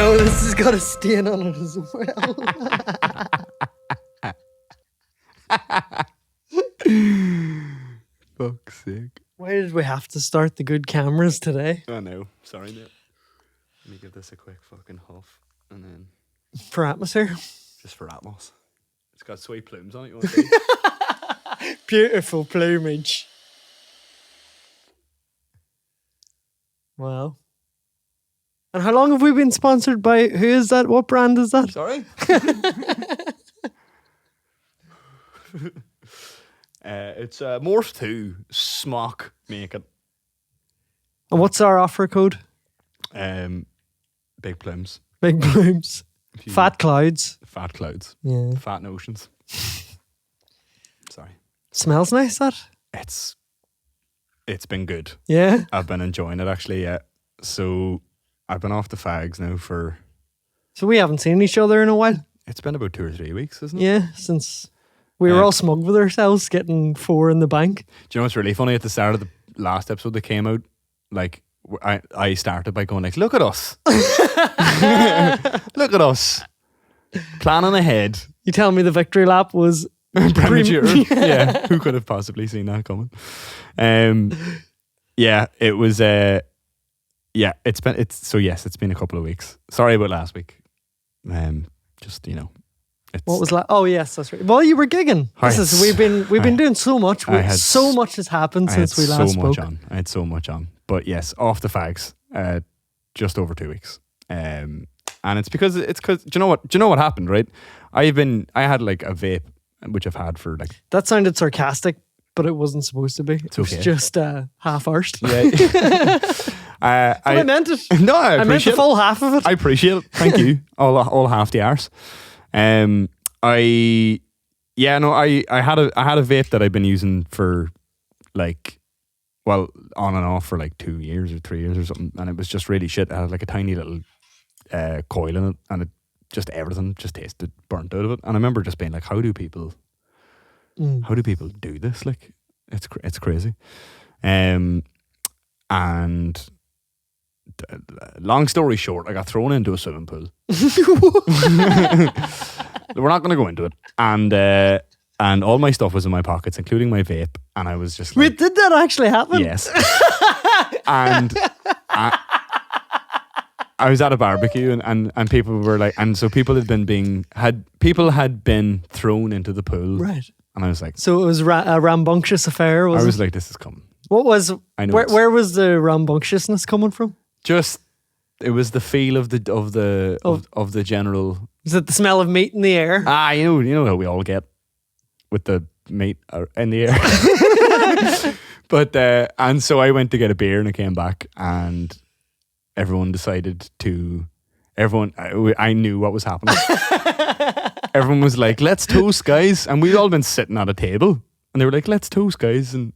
no, this has got a stain on it as well. Fuck's sake. Why did we have to start the good cameras today? Oh no, sorry mate. Let me give this a quick fucking huff and then For atmosphere? just for Atmos. It's got sweet plumes on it, you want to see? Beautiful plumage. Wow. And how long have we been sponsored by? Who is that? What brand is that? Sorry? It's Morph 2 Smock Make It. And what's our offer code? Big plumes. Big plumes. Fat clouds. Fat clouds. Yeah. Fat notions. Sorry. Smells nice, that? It's been good. Yeah. I've been enjoying it actually, yeah. So I've been off the fags now for... So we haven't seen each other in a while? It's been about 2 or 3 weeks, isn't it? Yeah, since we were all smug with ourselves getting 4 in the bank. Do you know what's really funny? At the start of the last episode that came out, like, I started by going like, look at us. Look at us. Planning ahead. You tell me the victory lap was... premature. Yeah, who could have possibly seen that coming? Yeah, it was... yeah, it's been a couple of weeks. Sorry about last week. Just, you know. What was that? Oh yes, that's right. Well, you were gigging. We've been doing so much. So much has happened since we last spoke. I had so much on. But yes, off the fags. Just over 2 weeks. And it's because do you know what happened, right? I had like a vape, which I've had for like... That sounded sarcastic, but it wasn't supposed to be. It was just half-arsed. Yeah. I meant it. No, I meant the full half of it. I appreciate it. Thank you. All half the arse. I had a vape that I've been using for like, well, on and off for like 2 years or 3 years or something, and it was just really shit. It had like a tiny little coil in it, and it just everything just tasted burnt out of it. And I remember just being like, how do people do this? Like, it's crazy. And long story short, I got thrown into a swimming pool. We're not going to go into it. And all my stuff was in my pockets, including my vape. And I was just like... Wait, did that actually happen? Yes. And I was at a barbecue and people were like... And so people had been thrown into the pool. Right. And I was like... So it was a rambunctious affair, was it? I was like, this is coming. What was... Where was the rambunctiousness coming from? Just... It was the feel of the general... Is it the smell of meat in the air? You know how we all get with the meat in the air. But and so I went to get a beer and I came back and everyone decided to... I knew what was happening. Everyone was like, let's toast, guys. And we'd all been sitting at a table and they were like, let's toast, guys. And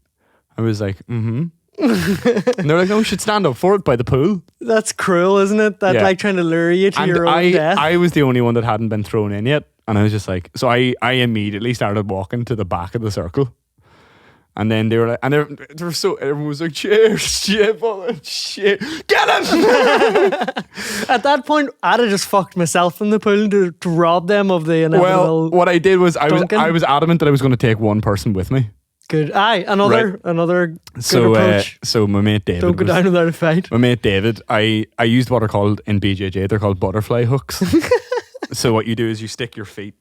I was like, and they're like, no, we should stand up for it by the pool. That's cruel, isn't it? That like trying to lure you to your own death. I was the only one that hadn't been thrown in yet. And I was just like, so I immediately started walking to the back of the circle. And then they were like, and they were so, everyone was like, cheers, shit, get him! At that point, I'd have just fucked myself in the pool to rob them of the inevitable... Well, what I did was, dunking. I was adamant that I was going to take one person with me. Good. Another good approach. So my mate David... Don't go down without a fight. My mate David, I used what are called, in BJJ, they're called butterfly hooks. So what you do is you stick your feet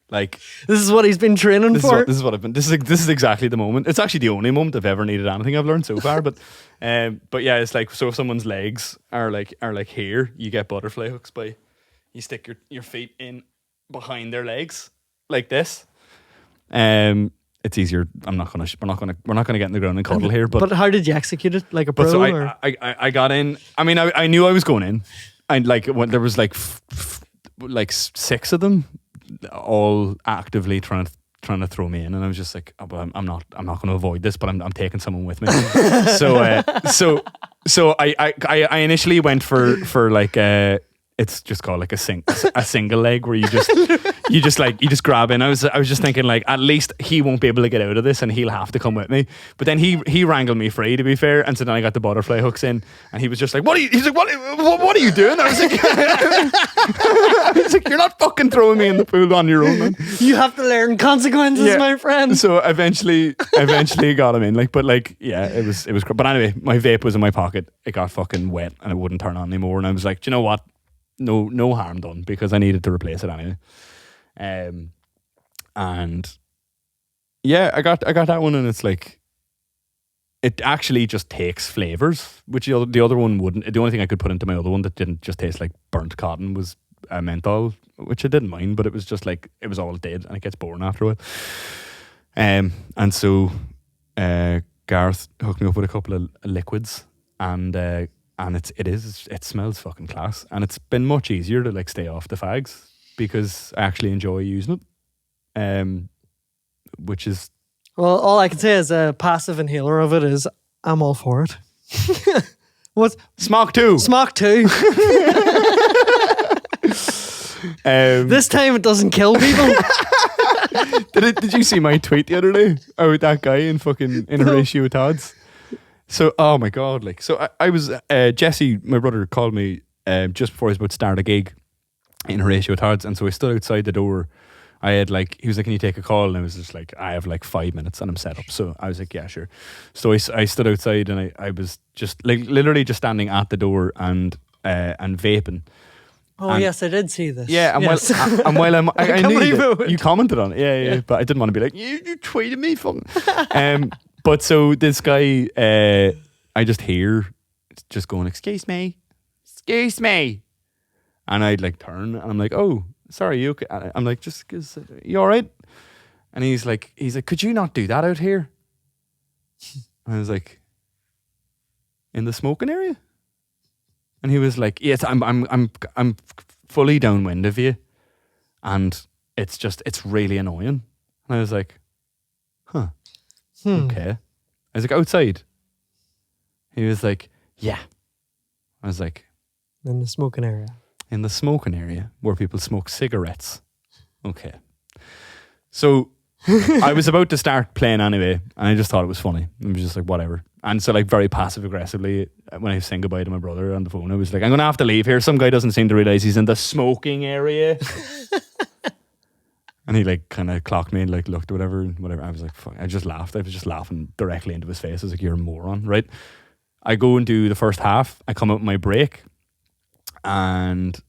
like... This is what he's been training for? This is exactly the moment. It's actually the only moment I've ever needed anything I've learned so far. But yeah, it's like, so if someone's legs are like here, you get butterfly hooks by... You stick your feet in behind their legs like this. It's easier. We're not gonna get in the ground and cuddle here. But how did you execute it? Like a pro? So I got in. I mean, I knew I was going in. And like when there was like 6 of them, all actively trying to throw me in, and I was just like, oh, well, I'm not going to avoid this, but I'm taking someone with me. So I initially went for like it's just called like a single leg where you just grab in. I was just thinking like, at least he won't be able to get out of this and he'll have to come with me. But then he wrangled me free, to be fair. And so then I got the butterfly hooks in and he was just like, what are you doing? I was like, I was like, you're not fucking throwing me in the pool on your own, man. You have to learn consequences, my friend. So eventually got him in. Like, but like, yeah, it was. But anyway, my vape was in my pocket. It got fucking wet and it wouldn't turn on anymore. And I was like, do you know what? No harm done, because I needed to replace it anyway. And yeah, I got that one, and it's like, it actually just takes flavors, which the other one wouldn't. The only thing I could put into my other one that didn't just taste like burnt cotton was a menthol, which I didn't mind, but it was just like, it was all it did, and it gets boring after a while. And so Gareth hooked me up with a couple of liquids, and it smells fucking class, and it's been much easier to like stay off the fags because I actually enjoy using it, which is, well, all I can say as a passive inhaler of it is I'm all for it. What? Smock 2. This time it doesn't kill people. Did you see my tweet the other day about that guy in Horatio Todd's? So, oh my God, like, so I was, Jesse, my brother, called me just before I was about to start a gig in Horatio Todd's, and so I stood outside the door. I had like, he was like, can you take a call? And I was just like, I have like 5 minutes and I'm set up. So I was like, yeah, sure. So I stood outside, and I was just like literally just standing at the door and vaping. Oh, and yes, I did see this. Yeah, and yes. while I knew you commented on it. Yeah, but I didn't want to be like, you tweeted me, fucking. But so this guy, I just hear just going, excuse me. And I'd like turn, and I'm like, oh, sorry, you okay? I'm like, just, you all right? And he's like, could you not do that out here? And I was like, in the smoking area? And he was like, yes, I'm fully downwind of you, and it's really annoying. And I was like, huh. Okay. I was like, outside? He was like, yeah. I was like, in the smoking area. In the smoking area where people smoke cigarettes. Okay. So I was about to start playing anyway, and I just thought it was funny. I was just like, whatever. And so like very passive aggressively, when I was saying goodbye to my brother on the phone, I was like, I'm going to have to leave here. Some guy doesn't seem to realise he's in the smoking area. And he like kind of clocked me and like looked or whatever. I was like, fuck. I just laughed. I was just laughing directly into his face. I was like, you're a moron, right? I go and do the first half. I come out with my break. And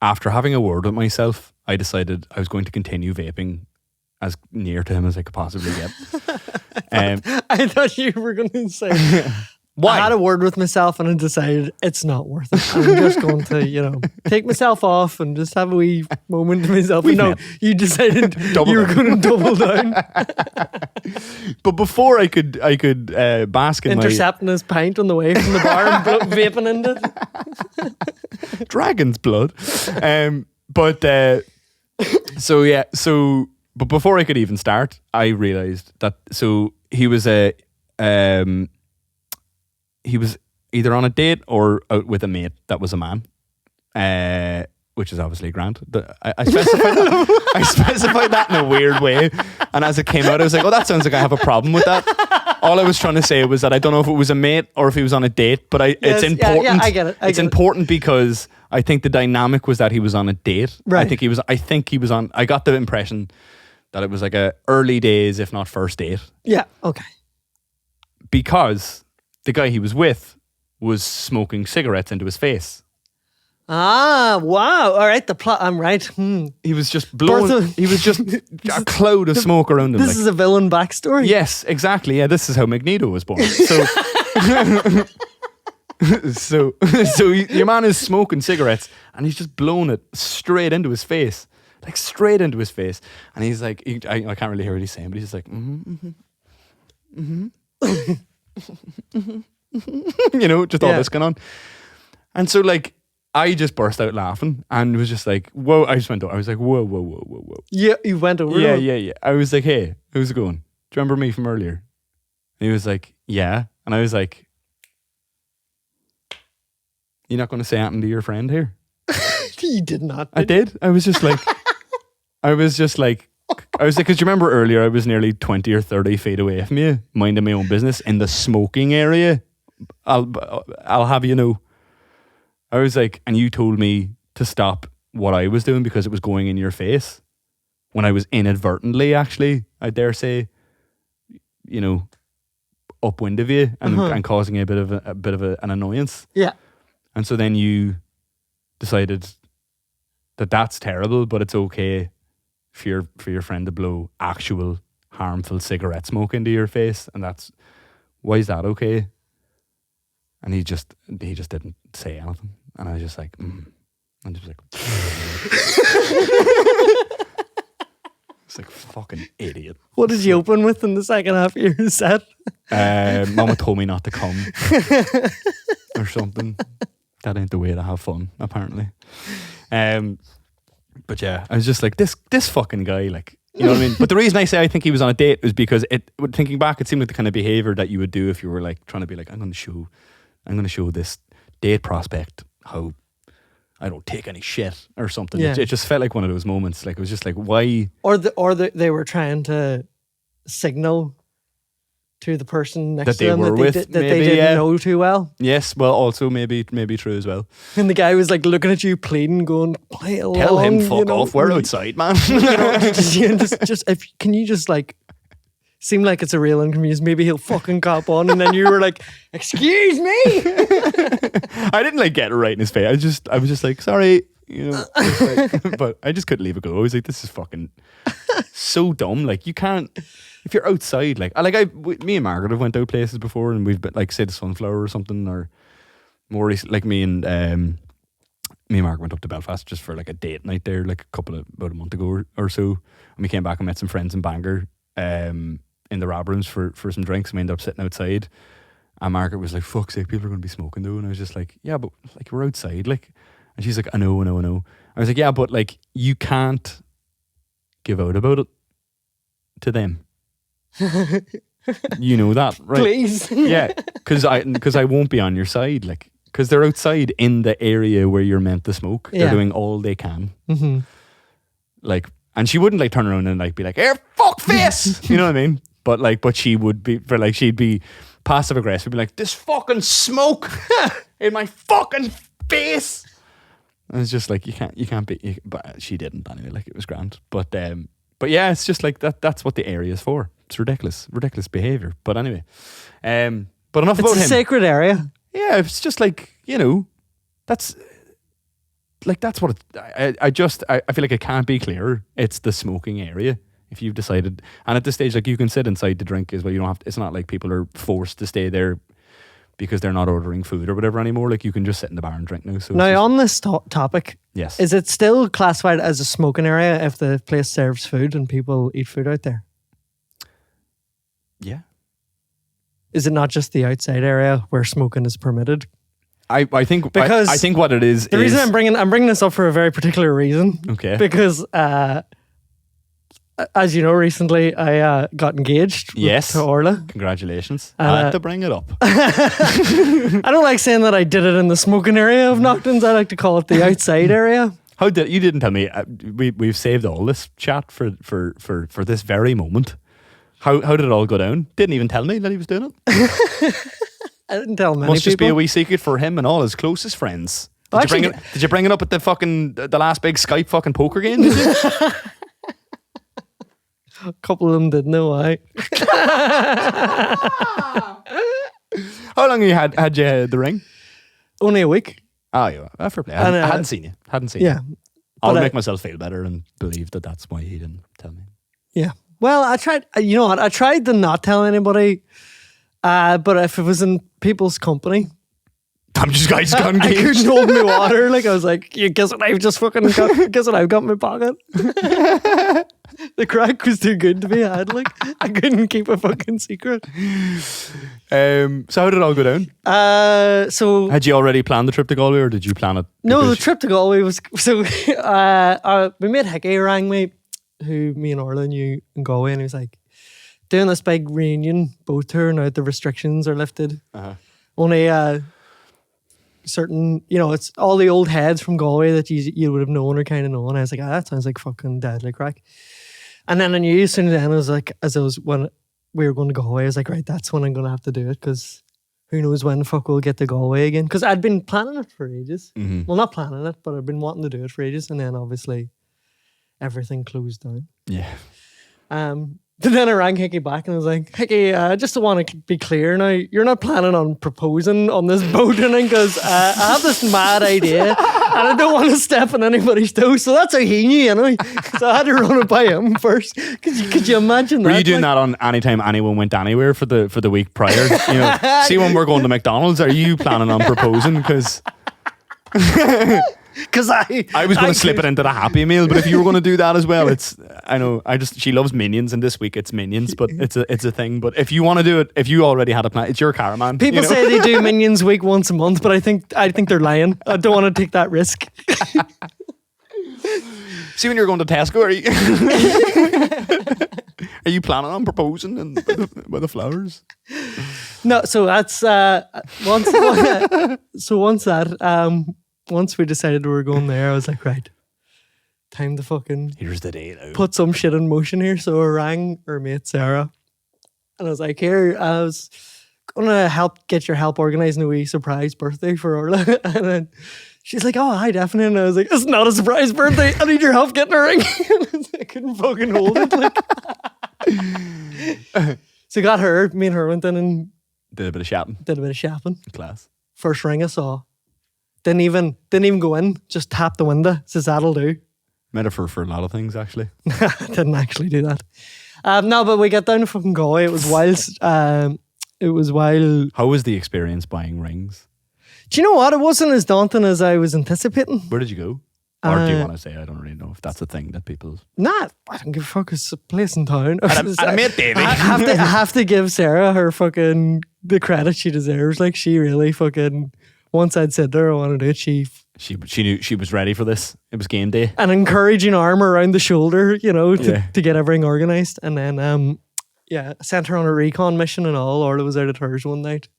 after having a word with myself, I decided I was going to continue vaping as near to him as I could possibly get. I thought you were going to say, why? I had a word with myself and I decided it's not worth it. I'm just going to, take myself off and just have a wee moment to myself. You decided you were going to double down. But before I could bask in intercepting his pint on the way from the bar and vaping into it. Dragon's blood. But before I could even start, I realised that he was either on a date or out with a mate that was a man, which is obviously grand. I specified that in a weird way, and as it came out, I was like, "Oh, that sounds like I have a problem with that." All I was trying to say was that I don't know if it was a mate or if he was on a date, but it's important. Yeah, I get it. It's important because I think the dynamic was that he was on a date. Right. I think he was on. I got the impression that it was like a early days, if not first date. Yeah. Okay. Because the guy he was with was smoking cigarettes into his face. Ah, wow. All right, the plot, I'm right. He was just blowing, he was just a cloud of smoke around him. This is a villain backstory. Yes, exactly. Yeah, this is how Magneto was born. So your man is smoking cigarettes and he's just blowing it straight into his face. Like straight into his face. And he's like, I can't really hear what he's saying, but he's just like, just all this going on. And so like, I just burst out laughing and was just like, whoa. I just went over. I was like, whoa. Yeah, you went over. Yeah. I was like, hey, how's it going? Do you remember me from earlier? And he was like, yeah. And I was like, you're not going to say anything to your friend here? You did not. I did. I was just like, because you remember earlier I was nearly 20 or 30 feet away from you, minding my own business in the smoking area. I'll have you know. I was like, and you told me to stop what I was doing because it was going in your face. When I was inadvertently, actually, I dare say, upwind of you and causing a bit of an annoyance. Yeah. And so then you decided that that's terrible, but it's okay for your friend to blow actual harmful cigarette smoke into your face, and why is that okay? And he just didn't say anything, and I was just like, and just like, it's like fucking idiot. What did you open with in the second half of your set? Mama told me not to come or something. That ain't the way to have fun, apparently. But yeah, I was just like, this fucking guy, like, you know what I mean? But the reason I say I think he was on a date was because thinking back, it seemed like the kind of behavior that you would do if you were like trying to be like, I'm going to show this date prospect how I don't take any shit or something. Yeah. It just felt like one of those moments. Like, it was just like, why? Or they were trying to signal to the person next to them that they didn't know too well. Yes, well, also maybe true as well. And the guy was like looking at you, pleading, going, "Play along." Tell him fuck off. We're outside, man. Can you just like seem like it's a real inconvenience? Maybe he'll fucking cop on. And then you were like, "Excuse me." I didn't like get it right in his face. I was just like, sorry, but I just couldn't leave it go. I was like, this is fucking so dumb. Like, you can't. If you're outside, me and Margaret have went out places before, and we've been like, say, the Sunflower or something, or more recent, like me and Margaret went up to Belfast just for like a date night there, like about a month ago or so, and we came back and met some friends in Bangor, in the Rab Rooms for some drinks, and we ended up sitting outside, and Margaret was like, fuck's sake, people are going to be smoking though, and I was just like, yeah, but like, we're outside, like, and she's like, I know. I was like, yeah, but like, you can't give out about it to them. You know that, right? Please. Yeah, because I won't be on your side, like, because they're outside in the area where you're meant to smoke. They're doing all they can. Mm-hmm. Like, and she wouldn't like turn around and like be like, "Hey, fuck face," you know what I mean? But she would be she'd be passive aggressive, be like, "This fucking smoke in my fucking face." And it's just like, you can't be. But she didn't anyway. Like, it was grand. But yeah, it's just like that. That's what the area is for. It's ridiculous behavior. But anyway, but enough about him. It's a sacred area. Yeah, it's just like, that's what I feel like it can't be clearer. It's the smoking area. If you've decided, and at this stage, like, you can sit inside to drink as well. You don't have to, it's not like people are forced to stay there because they're not ordering food or whatever anymore. Like, you can just sit in the bar and drink now. So now, on this topic, yes, is it still classified as a smoking area if the place serves food and people eat food out there? Yeah. Is it not just the outside area where smoking is permitted? I think because I think what it is. The reason I'm bringing this up for a very particular reason. Okay. Because as you know, recently I got engaged. Yes. To Orla. Congratulations. I had to bring it up. I don't like saying that I did it in the smoking area of Naughton's. I like to call it the outside area. You didn't tell me? We've saved all this chat for this very moment. How did it all go down? Didn't even tell me that he was doing it. I didn't tell many Must just people. be a wee secret for him and all his closest friends. Did you bring it up at the last big Skype fucking poker game? Did you? A couple of them didn't know why. How long have you had the ring? Only a week. Oh, yeah, fair play. I hadn't seen you. Yeah. I'll make myself feel better and believe that that's why he didn't tell me. Yeah. Well, I tried. You know what? I tried to not tell anybody. But if it was in people's company, I'm just guys gone. I couldn't hold my water. Like, I was like, you guess what I've just fucking got? Guess what I've got in my pocket? The crack was too good to be had. Like, I couldn't keep a fucking secret. So how did it all go down? So had you already planned the trip to Galway, or did you plan it? No, the trip to Galway was so. My mate Hickey rang me, who me and Orla knew in Galway, and he was like, doing this big reunion boat tour now the restrictions are lifted. Uh-huh. Only certain, it's all the old heads from Galway that you would have known or kind of known. I was like, that sounds like fucking deadly crack. And then I knew as soon as then, I was like, when we were going to Galway, I was like, right, that's when I'm going to have to do it, because who knows when the fuck we'll get to Galway again. Because I'd been planning it for ages. Mm-hmm. Well, not planning it, but I'd been wanting to do it for ages. And then obviously everything closed down. Yeah. Then I rang Hickey back and I was like, Hickey, just to want to be clear now, you're not planning on proposing on this boat, because I have this mad idea and I don't want to step on anybody's toes. So that's how he knew, So I had to run it by him first. Could you imagine that? Were you doing that on anytime anyone went anywhere for the week prior? See, when we're going to McDonald's, are you planning on proposing? Because I was going to slip it into the Happy Meal, but if you were going to do that as well, she loves Minions, and this week it's Minions, but it's a thing. But if you want to do it, if you already had a plan, it's your caraman. People say they do Minions week once a month, but I think they're lying. I don't want to take that risk. See, when you're going to Tesco, are you planning on proposing by the flowers? No, so that's once we decided we were going there, I was like, right, time to fucking here's the day now. Put some shit in motion here. So I rang her mate Sarah and I was like, here, I was gonna get your help organising a wee surprise birthday for Orla. And then she's like, oh, hi, definitely. And I was like, it's not a surprise birthday, I need your help getting a ring. I couldn't fucking hold it. So got her, me and her went in and did a bit of shopping. Class. First ring I saw. Didn't even go in, just tapped the window. Says that'll do. Metaphor for a lot of things, actually. Didn't actually do that. No, but we got down to fucking Galway. It was wild. How was the experience buying rings? Do you know what? It wasn't as daunting as I was anticipating. Where did you go? Or do you want to say? I don't really know if that's a thing that people... Nah, I don't give a fuck. It's a place in town. I made Davey. I have to give Sarah her fucking... the credit she deserves. Like, she really fucking... Once I'd said to her I wanted to do it, she knew she was ready for this. It was game day. An encouraging arm around the shoulder, to get everything organised. And then, I sent her on a recon mission and all. Orla was out at hers one night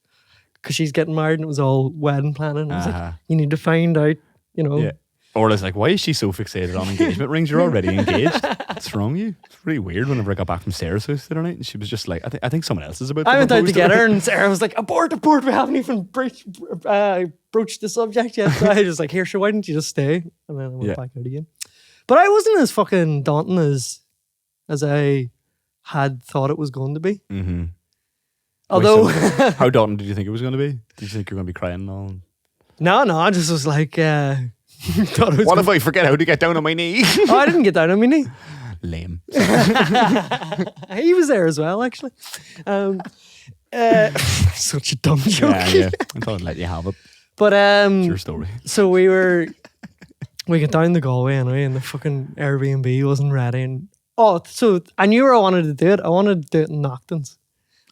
because she's getting married and it was all wedding planning. I was like, you need to find out, Yeah. Orla's like, why is she so fixated on engagement rings? You're already engaged. What's wrong with you? It's really weird. Whenever I got back from Sarah's house the other night, and she was just like, I think someone else is about to I went out to get her, her, and Sarah was like, abort, we haven't even broached the subject yet. So I was just like, here, sure, why didn't you just stay? And then I went back out again. But I wasn't as fucking daunting as I had thought it was going to be. Mm-hmm. Although... how daunting did you think it was going to be? Did you think you were going to be crying and all? No, I just was like... what if I forget how to get down on my knee? Oh, I didn't get down on my knee. Lame. He was there as well, actually. Such a dumb joke. Yeah. I thought I'd let you have it. But it's your story. So we got down to Galway anyway, and the fucking Airbnb wasn't ready. And so I knew where I wanted to do it. I wanted to do it in Naughton's.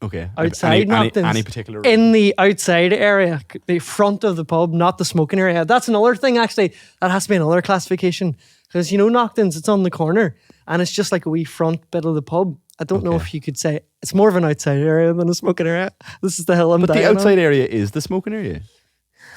Okay. Outside Naughton's. Any particular in the outside area, the front of the pub, not the smoking area. That's another thing, actually. That has to be another classification. Because, Naughton's, it's on the corner. And it's just like a wee front bit of the pub. I don't know if you could say... It's more of an outside area than a smoking area. This is the hill I'm But dying the outside on. area is the smoking area.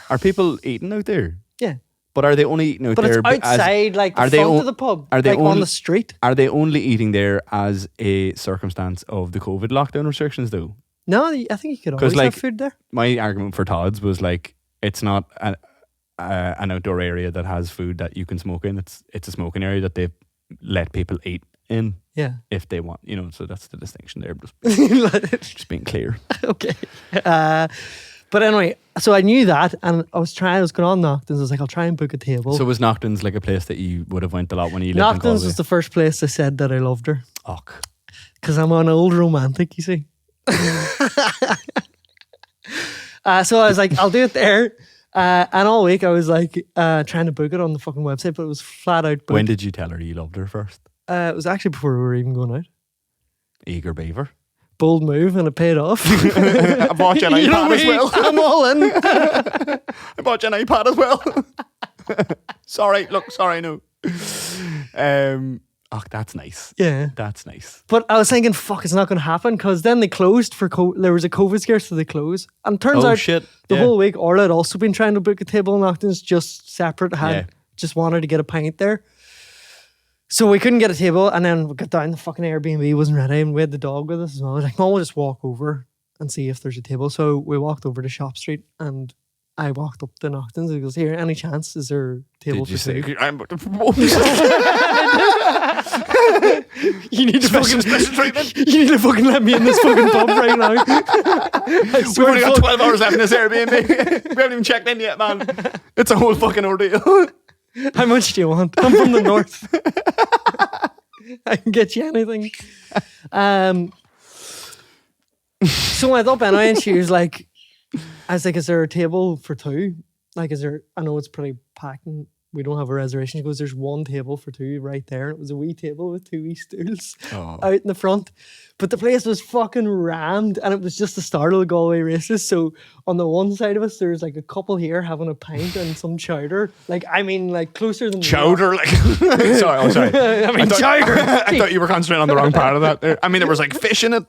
Are people eating out there? Yeah. But are they only eating out there? But it's outside, the front of the pub. Are they on the street. Are they only eating there as a circumstance of the COVID lockdown restrictions, though? No, I think you could always have food there. My argument for Todd's was like, it's not an outdoor area that has food that you can smoke in. It's a smoking area that they let people eat in. Yeah. If they want, so that's the distinction there. Just being clear. Okay. But anyway, so I knew that, and I was going on Naughton's. I was like, I'll try and book a table. So was Naughton's like a place that you would have went a lot when you lived in Galway? Naughton's was the first place I said that I loved her. Och. Because I'm an old romantic, you see. So I was like, I'll do it there. And all week I was like trying to book it on the fucking website, but it was flat out booked. When did you tell her you loved her first? It was actually before we were even going out. Eager beaver. Bold move, and it paid off. I bought you an iPad as well. I'm all in. I bought you an iPad as well. Sorry, no. Oh, that's nice. Yeah. That's nice. But I was thinking, fuck, it's not going to happen because then they closed for there was a COVID scare, so they closed. And turns out shit. the whole week, Orla had also been trying to book a table in Naughton's, just separate, just wanted to get a pint there. So we couldn't get a table, and then we got down, the fucking Airbnb wasn't ready, and we had the dog with us as well. I was like, no, we'll just walk over and see if there's a table. So we walked over to Shop Street, and I walked up to Naughton's. He goes, here, any chance? Is there a table Did you for two? say, I'm about to You need to special fucking treatment? You need to fucking let me in this fucking pub right now. We've only got 12 hours left in this Airbnb. We haven't even checked in yet, man. It's a whole fucking ordeal. How much do you want? I'm from the north. I can get you anything. So I went up anyway, and she was like, I was like, is there a table for two? Like, is there, I know it's pretty packed and we don't have a reservation. She goes, there's one table for two right there. And it was a wee table with two wee stools out in the front. But the place was fucking rammed, and it was just the start of the Galway races. So on the one side of us, there's like a couple here having a pint and some chowder. Like, I mean, like closer than chowder. Like, sorry. Chowder. I thought you were concentrating on the wrong part of that. I mean, there was like fish in it.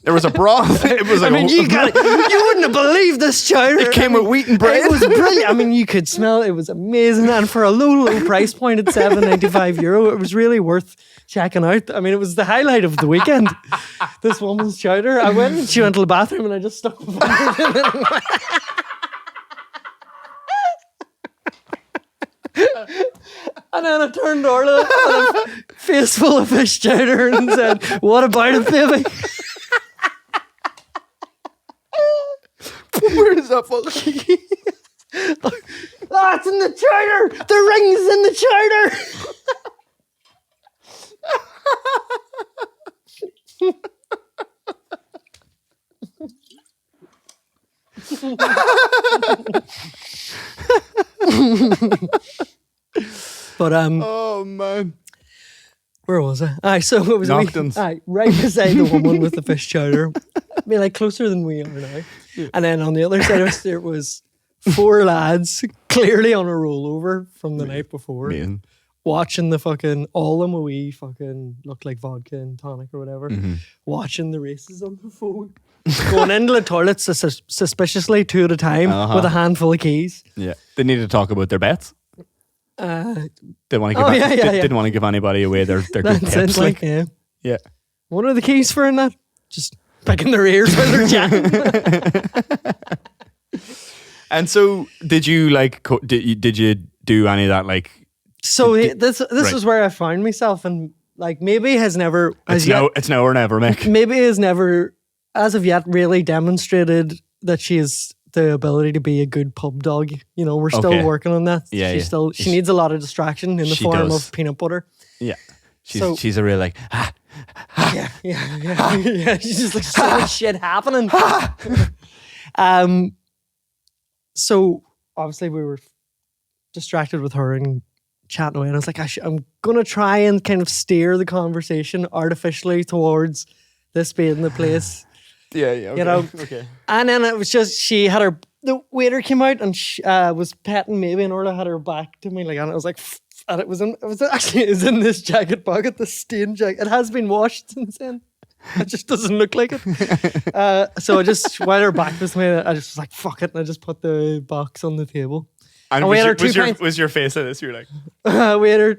There was a broth. It was like, you wouldn't have believed this chowder. It came with wheat and bread. It was brilliant. I mean, you could smell it. It was amazing. And for a low price point at €7.95, it was really worth checking out. I mean, it was the highlight of the weekend. This woman's chowder. I went and she went to the bathroom and I just stuck my fingers in it. And then I turned to Orla and a face full of fish chowder and said, what about it, baby? Where is that fuck? It's in the chowder. The ring's in the chowder. But oh man, where was I? So it was Naughton's. right beside the woman with the fish chowder. I mean, like closer than we are now. Yeah. And then on the other side of us, there was 4 lads clearly on a rollover from the night before. Man. Watching the fucking, all them a wee fucking, looked like vodka and tonic or whatever, watching the races on the phone. Going into the toilets suspiciously 2 at a time with a handful of keys. Yeah. They needed to talk about their bets. Didn't want to give anybody away their good tips. Like, yeah. What are the keys for in that? Just picking their ears while they're chatting. And so, did you like? Did you do any of that? Like, so this is where I found myself, and like maybe has never. It's now or never, Mick. Maybe has never, as of yet, really demonstrated that she has the ability to be a good pub dog. You know, we're still working on that. Yeah, she needs a lot of distraction in the form of peanut butter. Yeah, she's a real like. Yeah. She's just like so much shit happening. So obviously we were distracted with her and chatting away, and I was like, I'm gonna try and kind of steer the conversation artificially towards this being the place. Yeah. Okay. You know. Okay. And then it was just the waiter came out and she was petting maybe, and Orla had her back to me like, and I was like. And it was in this jacket pocket, the stain jacket. It has been washed since then. It just doesn't look like it. So I just, while her back was me, I just was like, fuck it. And I just put the box on the table. And was your face at this? You were like,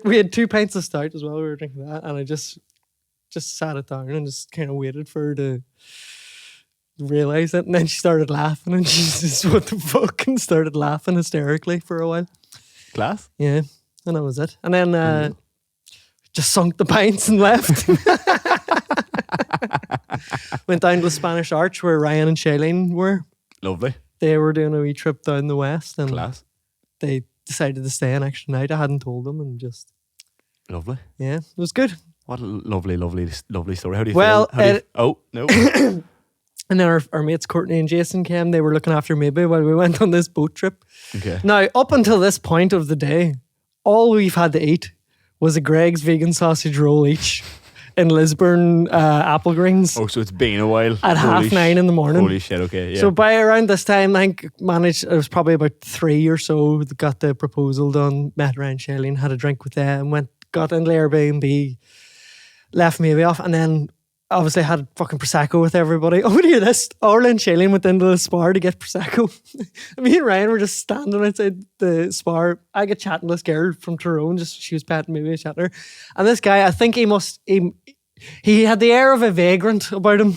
we had 2 pints of stout as well. We were drinking that. And I just sat it down and just kind of waited for her to realize it. And then she started laughing and she just, what the fuck? And started laughing hysterically for a while. Class? Yeah. And that was it. And then just sunk the pints and left. Went down to the Spanish Arch where Ryan and Shailene were. Lovely. They were doing a wee trip down the west. And class. They decided to stay an extra night. I hadn't told them and just... Lovely. Yeah, it was good. What a lovely story. How do you feel? Oh, no. And then our mates Courtney and Jason came. They were looking after Maybe while we went on this boat trip. Okay. Now, up until this point of the day, all we've had to eat was a Greg's vegan sausage roll each in Lisburn Apple Greens. Oh, so it's been a while. At 9:30 in the morning. Holy shit, okay, yeah. So by around this time, I think it was probably about 3 or so, got the proposal done, met Ryan Shailene, had a drink with them, got into Airbnb, left maybe off, and then obviously had fucking Prosecco with everybody. Oh, do you hear this? Orla and Shailene went into the spar to get Prosecco. Me and Ryan were just standing outside the spar. I get chatting to this girl from Tyrone, just she was petting me, chatting her. And this guy, I think he had the air of a vagrant about him.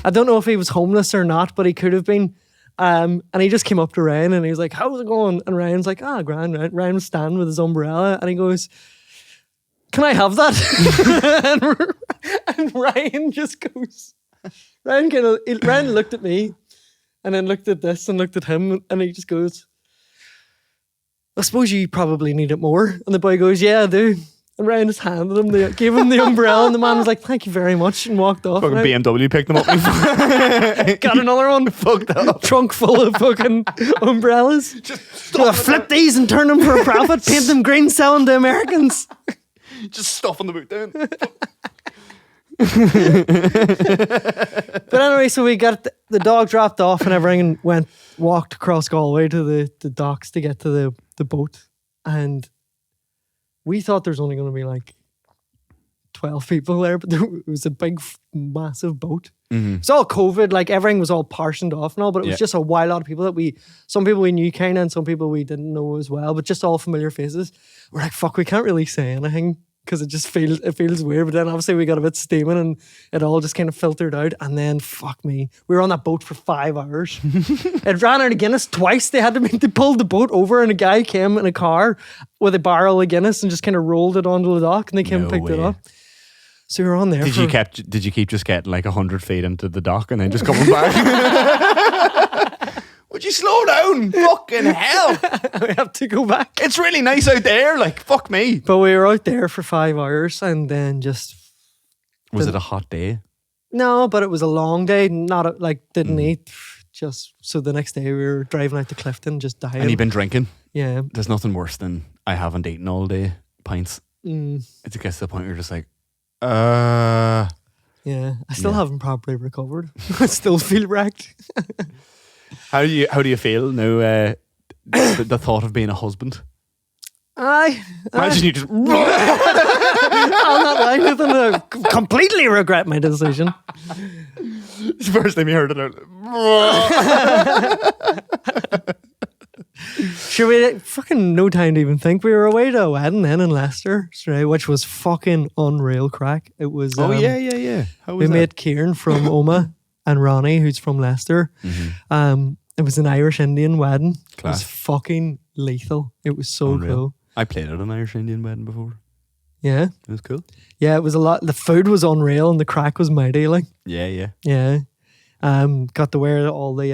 I don't know if he was homeless or not, but he could have been. And he just came up to Ryan and he was like, how's it going? And Ryan's like, grand. Ryan was standing with his umbrella and he goes, can I have that? and Ryan just goes, Ryan looked at me and then looked at this and looked at him and he just goes, I suppose you probably need it more. And the boy goes, yeah, I do. And Ryan just handed him, gave him the umbrella and the man was like, thank you very much and walked off. Fucking BMW picked them up. Got another one. Fucked up. Trunk full of fucking umbrellas. Just flip these and turn them for a profit, paint them green, sell them to Americans. Just stuffing the boot down. But anyway, so we got the dog dropped off and everything and walked across Galway to the docks to get to the boat. And we thought there was only going to be like 12 people there, but it was a big, massive boat. Mm-hmm. It's all COVID, like everything was all partitioned off and all, but it was just a wild lot of people some people we knew kind of and some people we didn't know as well, but just all familiar faces. We're like, fuck, we can't really say anything because it feels weird. But then obviously we got a bit steaming and it all just kind of filtered out. And then fuck me, we were on that boat for 5 hours. It ran out of Guinness twice. They pulled the boat over and a guy came in a car with a barrel of Guinness and just kind of rolled it onto the dock and they came and picked it up. So we were on there. Did you keep just getting like 100 feet into the dock and then just coming back? Would you slow down? Fucking hell. We have to go back. It's really nice out there. Like, fuck me. But we were out there for 5 hours and then just... Was it a hot day? No, but it was a long day. Didn't eat. Just so the next day we were driving out to Clifton, just dying. And you've been drinking? Yeah. There's nothing worse than I haven't eaten all day. Pints. It gets to the point where you're just like, Yeah. I still haven't properly recovered. I still feel wrecked. How do you feel now? The thought of being a husband. Imagine you just. I'm not lying with them. I completely regret my decision. It's the first time you heard it. Sure, we fucking no time to even think. We were away to a wedding then in Leicester, which was fucking unreal crack. It was. Yeah. How was we met Kieran from Oma and Ronnie, who's from Leicester. Mm-hmm. It was an Irish Indian wedding. Class. It was fucking lethal. It was so cool. I played at an Irish Indian wedding before. Yeah. It was cool. Yeah, it was a lot. The food was unreal and the crack was mighty. Like. Yeah. Got to wear all the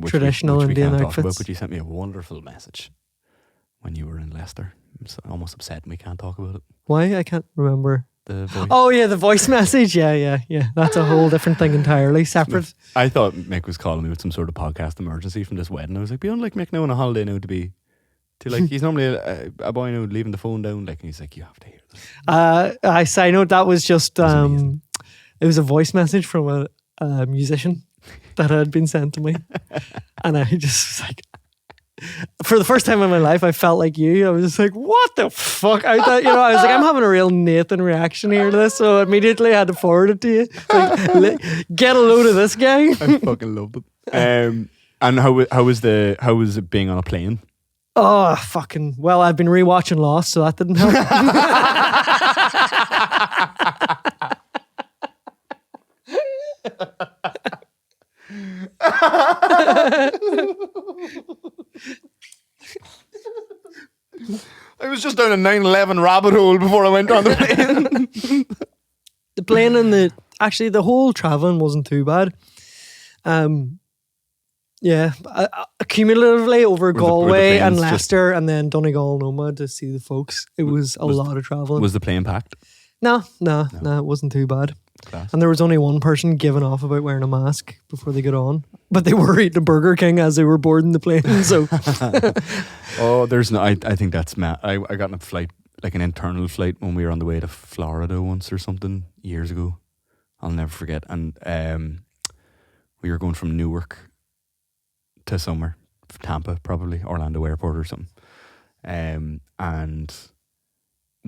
traditional Indian outfits. But you sent me a wonderful message when you were in Leicester. I'm almost upset we can't talk about it. Why? I can't remember. The voice. Oh yeah, the voice message. Yeah. That's a whole different thing entirely, separate. I thought Mick was calling me with some sort of podcast emergency from this wedding. I was like, beyond like Mick now on a holiday now to like he's normally a boy now leaving the phone down. Like, and he's like, you have to hear this. I side note that was just it was a voice message from a musician that had been sent to me, and I just was like, for the first time in my life, I felt like you. I was just like, what the fuck? I thought, I was like, I'm having a real Nathan reaction here to this, so immediately I had to forward it to you. Like, get a load of this guy. I fucking loved it. And how was it being on a plane? Oh, fucking, well, I've been rewatching Lost, so that didn't help. I was just down a 9/11 rabbit hole before I went on the plane. The plane and the whole traveling wasn't too bad. Cumulatively over Galway and Leicester and then Donegal and Oma to see the folks, it was a lot of traveling. Was the plane packed? No, it wasn't too bad. Class. And there was only one person giving off about wearing a mask before they got on, but they were eating a Burger King as they were boarding the plane. So, I think that's mad. I got on a flight, like an internal flight, when we were on the way to Florida once or something years ago. I'll never forget. And we were going from Newark to somewhere, Tampa, probably Orlando Airport or something. And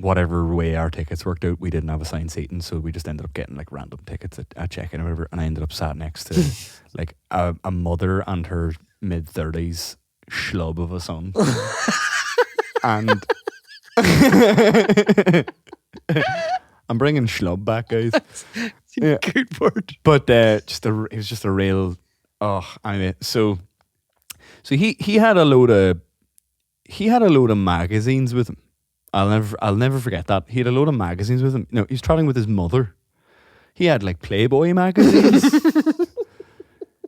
whatever way our tickets worked out, we didn't have assigned seating, so we just ended up getting like random tickets at check-in or whatever, and I ended up sat next to like a mother and her mid-30s schlub of a son. And I'm bringing schlub back, guys. Yeah. Good word. But it was just a real anyway, so he had a load of magazines with him. I'll never forget that. He had a load of magazines with him. No, he's traveling with his mother. He had like Playboy magazines.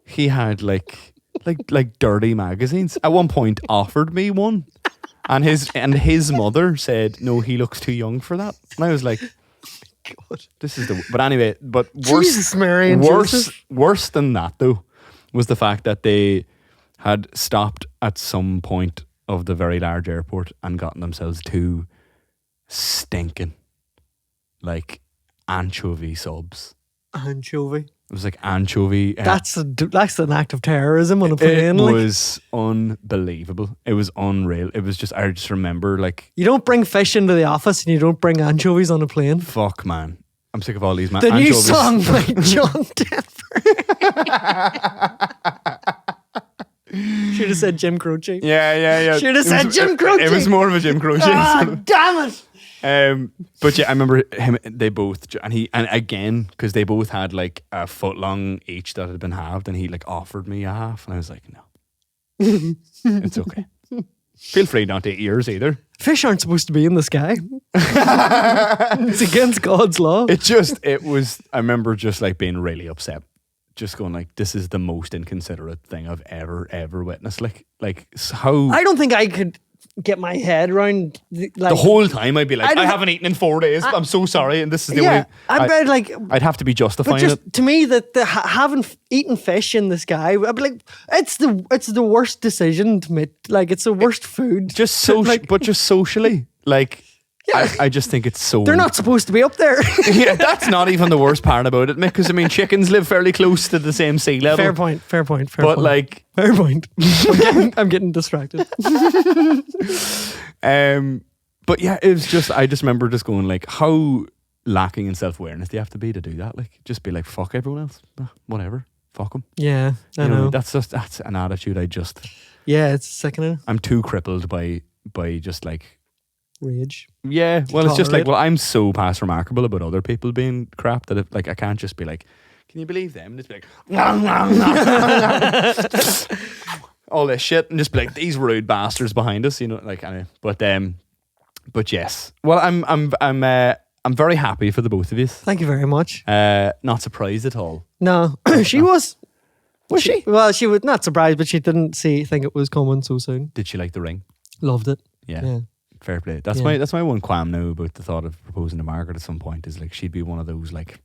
He had like dirty magazines. At one point offered me one. And his mother said, "No, he looks too young for that." And I was like, God, this is the. But anyway, Jesus, Mary and worse than that though was the fact that they had stopped at some point of the very large airport and gotten themselves two stinking like anchovy subs. Anchovy. It was like anchovy. That's an act of terrorism on a plane. It was unbelievable. It was unreal. It was just, I just remember like... You don't bring fish into the office and you don't bring anchovies on a plane. Fuck, man. I'm sick of all these The anchovies. new song by John Denver. Should have said Jim Croce. Yeah. Should have said Jim Croce. It was more of a Jim Croce. Damn it. But yeah, I remember him. They both, and again, because they both had like a foot long each that had been halved, and he like offered me a half, and I was like, no, it's okay. Feel free not to eat yours either. Fish aren't supposed to be in the sky. It's against God's law. It was. I remember just like being really upset, just going like, this is the most inconsiderate thing I've ever witnessed. Like how I don't think I could get my head around the whole time. I'd be like, I haven't eaten in 4 days. I'm so sorry, and this is the way. I'd have to be justifying it. To me, that having eaten fish in the sky, I'd be like, it's the worst decision to make. Like, it's the worst food. But just socially, like. Yeah. I just think it's so... They're not supposed to be up there. Yeah, that's not even the worst part about it, Mick, because I mean, chickens live fairly close to the same sea level. Fair point. Fair point. I'm getting distracted. But yeah, it was just, I just remember just going like, how lacking in self-awareness do you have to be to do that? Like, just be like, fuck everyone else. Whatever. Fuck them. Yeah, I know. That's an attitude Yeah, it's sickening. I'm too crippled by just like... Rage. Yeah, well, it's just like, well, I'm so past remarkable about other people being crap that I can't just be like, can you believe them? And just be like, all this shit, and just be like, these rude bastards behind us, like, anyway. But yes, well, I'm very happy for the both of you. Thank you very much. Not surprised at all. No, she was. Was she? Well, she was not surprised, but she didn't think it was coming so soon. Did she like the ring? Loved it. Yeah. Fair play. That's my one qualm now about the thought of proposing to Margaret at some point is like she'd be one of those like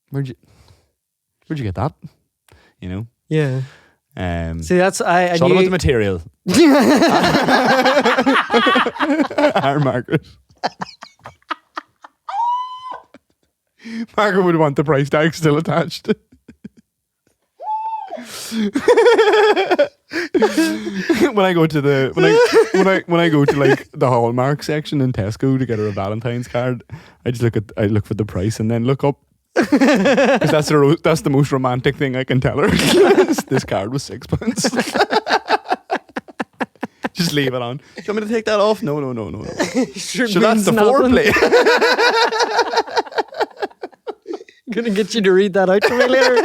where'd you get that? Yeah. See, that's it's all about the material. Our Margaret. Margaret would want the price tag still attached. when I go to like the Hallmark section in Tesco to get her a Valentine's card, I look for the price and then look up because that's the most romantic thing I can tell her. This card was £6. Just leave it on. Do you want me to take that off? No. Sure, that's the foreplay. Gonna get you to read that out to me later.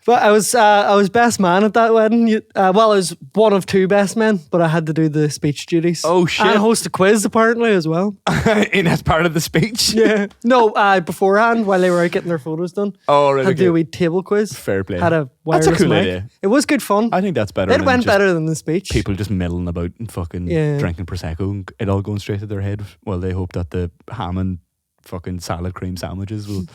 But I was best man at that wedding. I was one of two best men, but I had to do the speech duties. Oh shit! And host a quiz apparently as well. As part of the speech. Yeah. No, beforehand while they were out getting their photos done. Oh, right. Had to do a wee table quiz. Fair play. Had a wireless That's a cool mic. idea. It was good fun. I think that's better. It went better than the speech. People just milling about and fucking drinking prosecco and it all going straight to their head. Well, they hope that the ham and fucking salad cream sandwiches will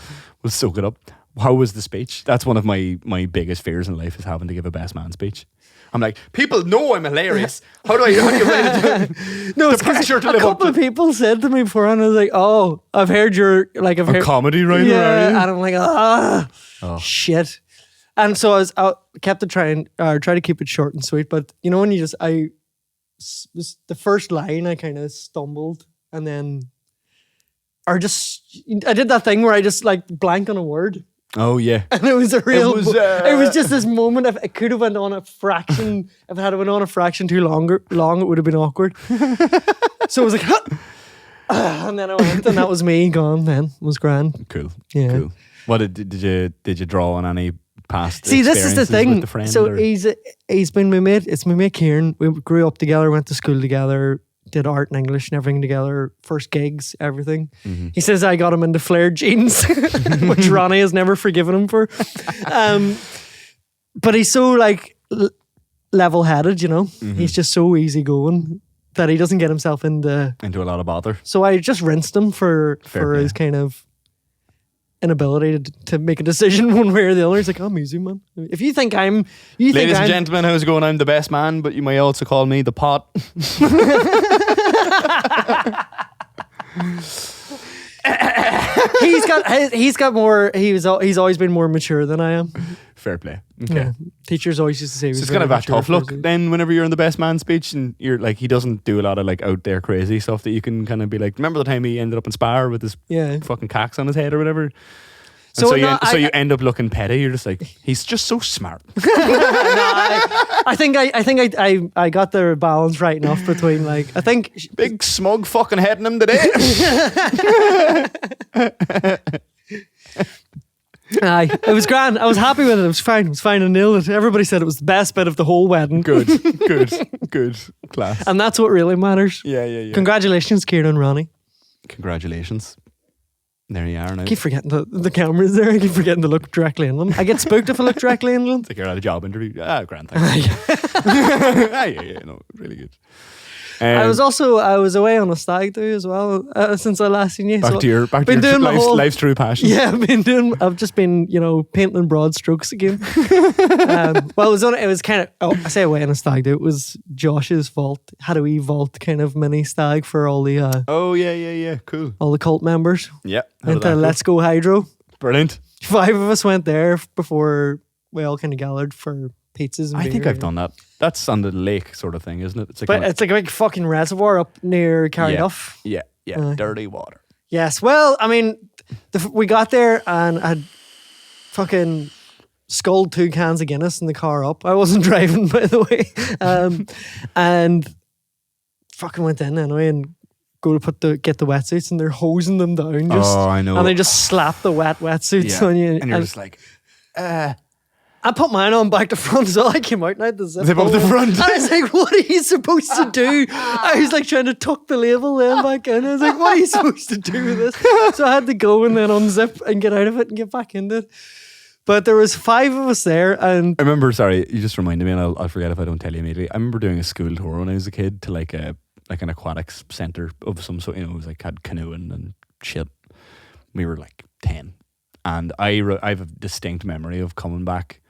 soak it up. How was the speech? That's one of my biggest fears in life is having to give a best man speech. I'm like, people know I'm hilarious. How do I do No, it's pressure to live up to. A couple of people said to me beforehand, I was like, oh, I've heard you're like a comedy writer. Yeah, and I'm like, shit. And so I kept it try to keep it short and sweet. But you know when you the first line I kind of stumbled and then, I did that thing where I just like blank on a word. Oh yeah. And it was a real. It was just this moment. If it could have went on a fraction, if it had went on a fraction too long, it would have been awkward. So it was like, and then I went, and that was me gone. Then it was grand. Cool. Yeah. Cool. What did you draw on any past? See, this is the thing. With the friend, so or? he's been my mate. It's my mate Kieran. We grew up together, went to school together, did art and English and everything together. First gigs, everything. Mm-hmm. He says I got him into flared jeans, which Ronnie has never forgiven him for. But he's so like level-headed, you know. Mm-hmm. He's just so easygoing that he doesn't get himself into a lot of bother. So I just rinsed him for his kind of inability to make a decision one way or the other. He's like, I'm easy, man. If you think Ladies and gentlemen, how's it going? I'm the best man, but you may also call me the pot. he's always been more mature than I am. Fair play. Okay. Yeah. Teachers always used to say so it's kind of a tough look then whenever you're in the best man speech and you're like, he doesn't do a lot of like out there crazy stuff that you can kind of be like, remember the time he ended up in Spar with his fucking cacks on his head or whatever? So you end up looking petty. You're just like, he's just so smart. I think I got the balance right enough between like, I think big smug fucking head in him today. Aye, it was grand. I was happy with it. It was fine. I nailed it. Everybody said it was the best bit of the whole wedding. Good. Class. And that's what really matters. Yeah. Congratulations, Kieran and Ronnie. Congratulations. There you are now. I keep forgetting the cameras there. I keep forgetting to look directly in them. I get spooked if I look directly in them. It's like you're at a job interview. Grand, thanks. Yeah, no, really good. I was away on a stag do as well since I last seen you. Back to your life's true passion. Yeah, I've just been painting broad strokes again. Well, it was kind of I say away on a stag do. It was Josh's vault. Had a wee vault kind of mini stag for all the yeah, cool. all the cult members. Yeah, Went to Let's Go Hydro. Brilliant. 5 of us went there before we all kind of gathered for pizzas and I think I've done that. That's on the lake sort of thing, isn't it? It's like it's like a big fucking reservoir up near Carryduff. Yeah. Dirty water. Yes. Well, I mean, we got there and I fucking sculled 2 cans of Guinness in the car up. I wasn't driving, by the way. And fucking went in anyway and go to get the wetsuits and they're hosing them down. I know. And they just slap the wetsuits on you. And you're just like, I put mine on back to front, so I came out and I had the zip up the front. And I was like, what are you supposed to do? I was like trying to tuck the label then back in. I was like, what are you supposed to do with this? So I had to go and then unzip and get out of it and get back into it. But there was 5 of us there and... I remember, sorry, you just reminded me and I'll forget if I don't tell you immediately. I remember doing a school tour when I was a kid to like an aquatics centre of some sort, it was like had canoeing and shit. We were like 10. And I have a distinct memory of coming back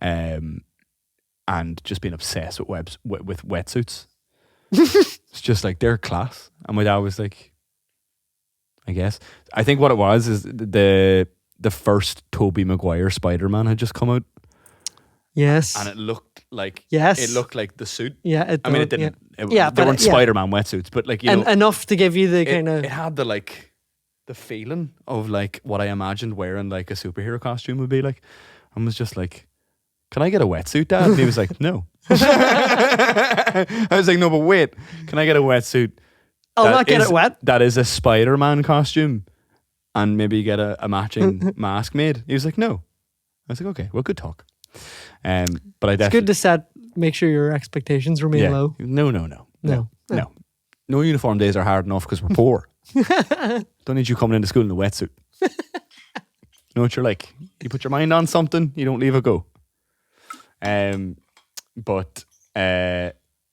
and just being obsessed with wetsuits. It's just like, they're class. And my dad was like, I guess. I think what it was is the first Tobey Maguire Spider-Man had just come out. Yes. And it looked like the suit. Yeah. It didn't. Yeah. They weren't Spider-Man wetsuits, but like, enough to give you the kind of... It had the feeling of like what I imagined wearing like a superhero costume would be like. I was just like, can I get a wetsuit, Dad? And he was like, no. I was like, no, but wait, can I get a wetsuit? I'll not get it wet. That is a Spider-Man costume and maybe get a matching mask made. He was like, no. I was like, okay, well, good talk. But it's good to make sure your expectations remain low. No uniform days are hard enough because we're poor. Don't need you coming into school in a wetsuit. You know what you're like? You put your mind on something, you don't leave it go. But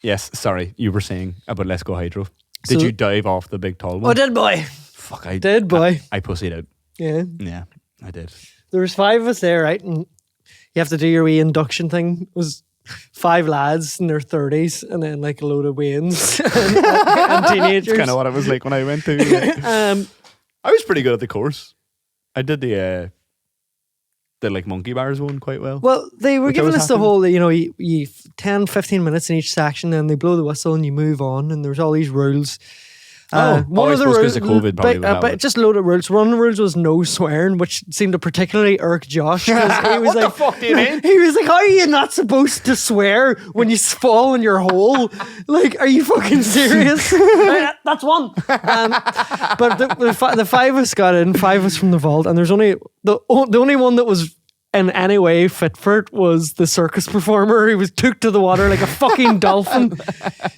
yes, sorry, you were saying about Let's Go Hydro. Did you dive off the big tall one? Oh, did boy. Fuck, I did, boy. I pussied out. Yeah, I did. There was 5 of us there, right? And you have to do your wee induction thing. It was 5 lads in their 30s and then like a load of wains and teenagers. That's kind of what it was like when I went to. I was pretty good at the course. I did the the like monkey bars one quite well. Well, they were Which I giving was us the happy with. whole, you 10, 15 minutes in each section, and they blow the whistle and you move on, and there's all these rules. I suppose 'cause of COVID probably would have but it. just a load of rules. One of the rules was no swearing, which seemed to particularly irk Josh. 'Cause he was What the like, fuck do you mean? He was like, how are you not supposed to swear when you fall in your hole? Like, are you fucking serious? That's one. But the five of us got in, five of us from the vault, and there's only the only one that was in any way fit for it was the circus performer. He was took to the water like a fucking dolphin.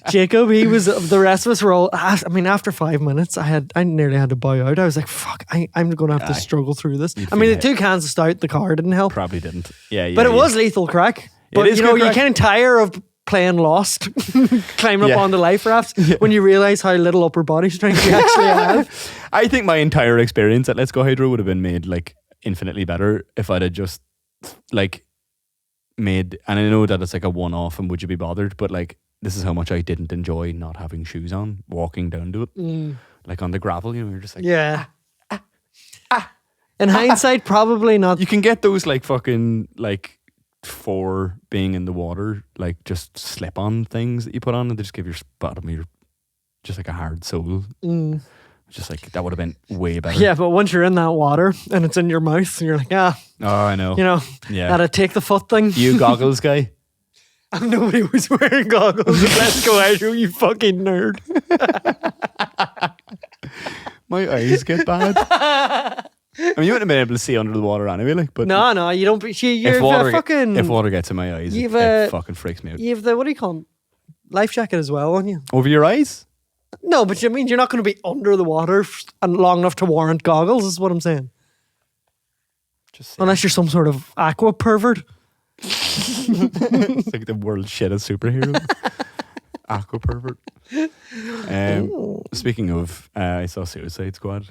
Jacob, he was. The rest of us were all. I mean, after 5 minutes, I nearly had to bow out. I was like, "Fuck, I'm going to have to struggle through this." I mean, the 2 cans of stout, the car didn't help. Probably didn't. Yeah. But it was lethal crack. But is you know, good you crack. kind of tire of playing Lost, climbing up Yeah. onto life rafts when you realise how little upper body strength you actually have. I think my entire experience at Let's Go Hydro would have been made like infinitely better if I'd have just like made, and I know that it's like a one-off and would you be bothered, but like this is how much I didn't enjoy not having shoes on walking down to it, like on the gravel. You know, you're just like, Yeah. In hindsight, probably not. you can get those like fucking like for being in the water, like just slip-on things that you put on and they just give your bottom of your just like a hard sole. Just like that would have been way better. Yeah, but once you're in that water and it's in your mouth, you're like, Oh, I know. Yeah. that'd take the foot thing. You goggles guy. And nobody was wearing goggles. Let's go, Andrew, you fucking nerd. My eyes get bad. I mean, you wouldn't have been able to see under the water anyway, like. But No, you don't. You're if water, fucking. if water gets in my eyes, You've it fucking freaks me out. You have the what do you call them? Life jacket as well on you. Over your eyes? No, but you mean you're not going to be under the water and long enough to warrant goggles? Is what I'm saying. Just Unless you're some sort of aqua pervert. it's like the world's shittest superhero. Aqua pervert. Speaking of, I saw Suicide Squad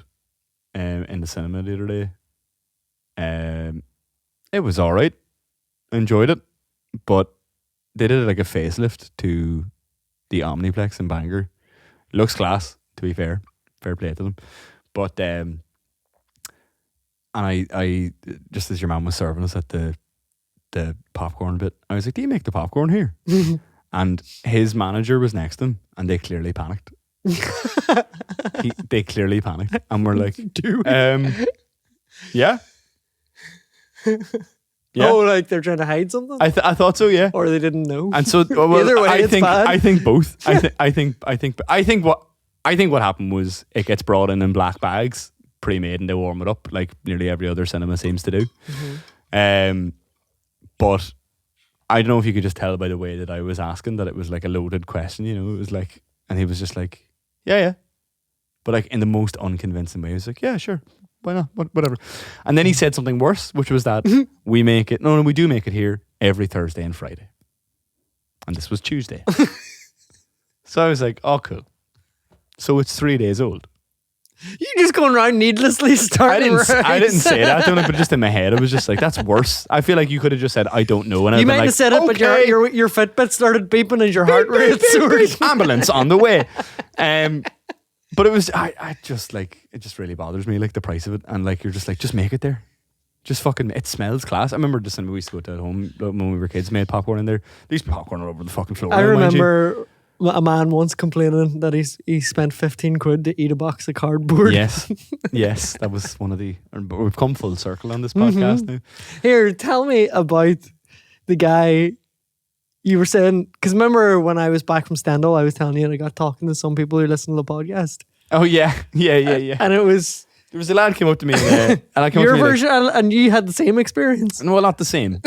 in the cinema the other day. It was alright. Enjoyed it. But they did like a facelift to the Omniplex in Bangor. Looks class, to be fair. Fair play to them. But and I just as your mum was serving us at the popcorn bit, I was like, "Do you make the popcorn here?" And his manager was next to him, and they clearly panicked. They clearly panicked, and we're like, "Yeah, yeah." Oh, like they're trying to hide something, I thought so, yeah. or they didn't know. And so, well, Either way, I it's think bad. I think both. I think what happened was it gets brought in black bags, pre-made, and they warm it up like nearly every other cinema seems to do. But I don't know if you could just tell by the way that I was asking that it was like a loaded question. You know, it was like, and he was just like, yeah, but like in the most unconvincing way. He was like, yeah, sure. Why not? Whatever. And then he said something worse, which was that we do make it here every Thursday and Friday. And this was Tuesday. So I was like, oh, cool. So it's 3 days old. You just going around needlessly starting. I didn't say that to him, but just in my head, it was just like, that's worse. I feel like you could have just said, I don't know. And You I'd might been have like, said it, but okay. your Fitbit started beeping and your heart rate Beep, soared. beep, ambulance on the way. But it was, I just like, it just really bothers me, like the price of it. And like, you're just like, just make it there. Just fucking, it smells class. I remember just we used to go to at home when we were kids, made popcorn in there. There used to be popcorn all over the fucking floor. I now, mind you. remember a man once complaining that he spent 15 quid to eat a box of cardboard. Yes, that was one of the. We've come full circle on this podcast now. Here, tell me about the guy you were saying, because remember when I was back from Stendhal, I was telling you and I got talking to some people who listen to the podcast. Oh yeah. And it was There was a lad came up to me, and I came your up to me version, and you had the same experience. well, not the same.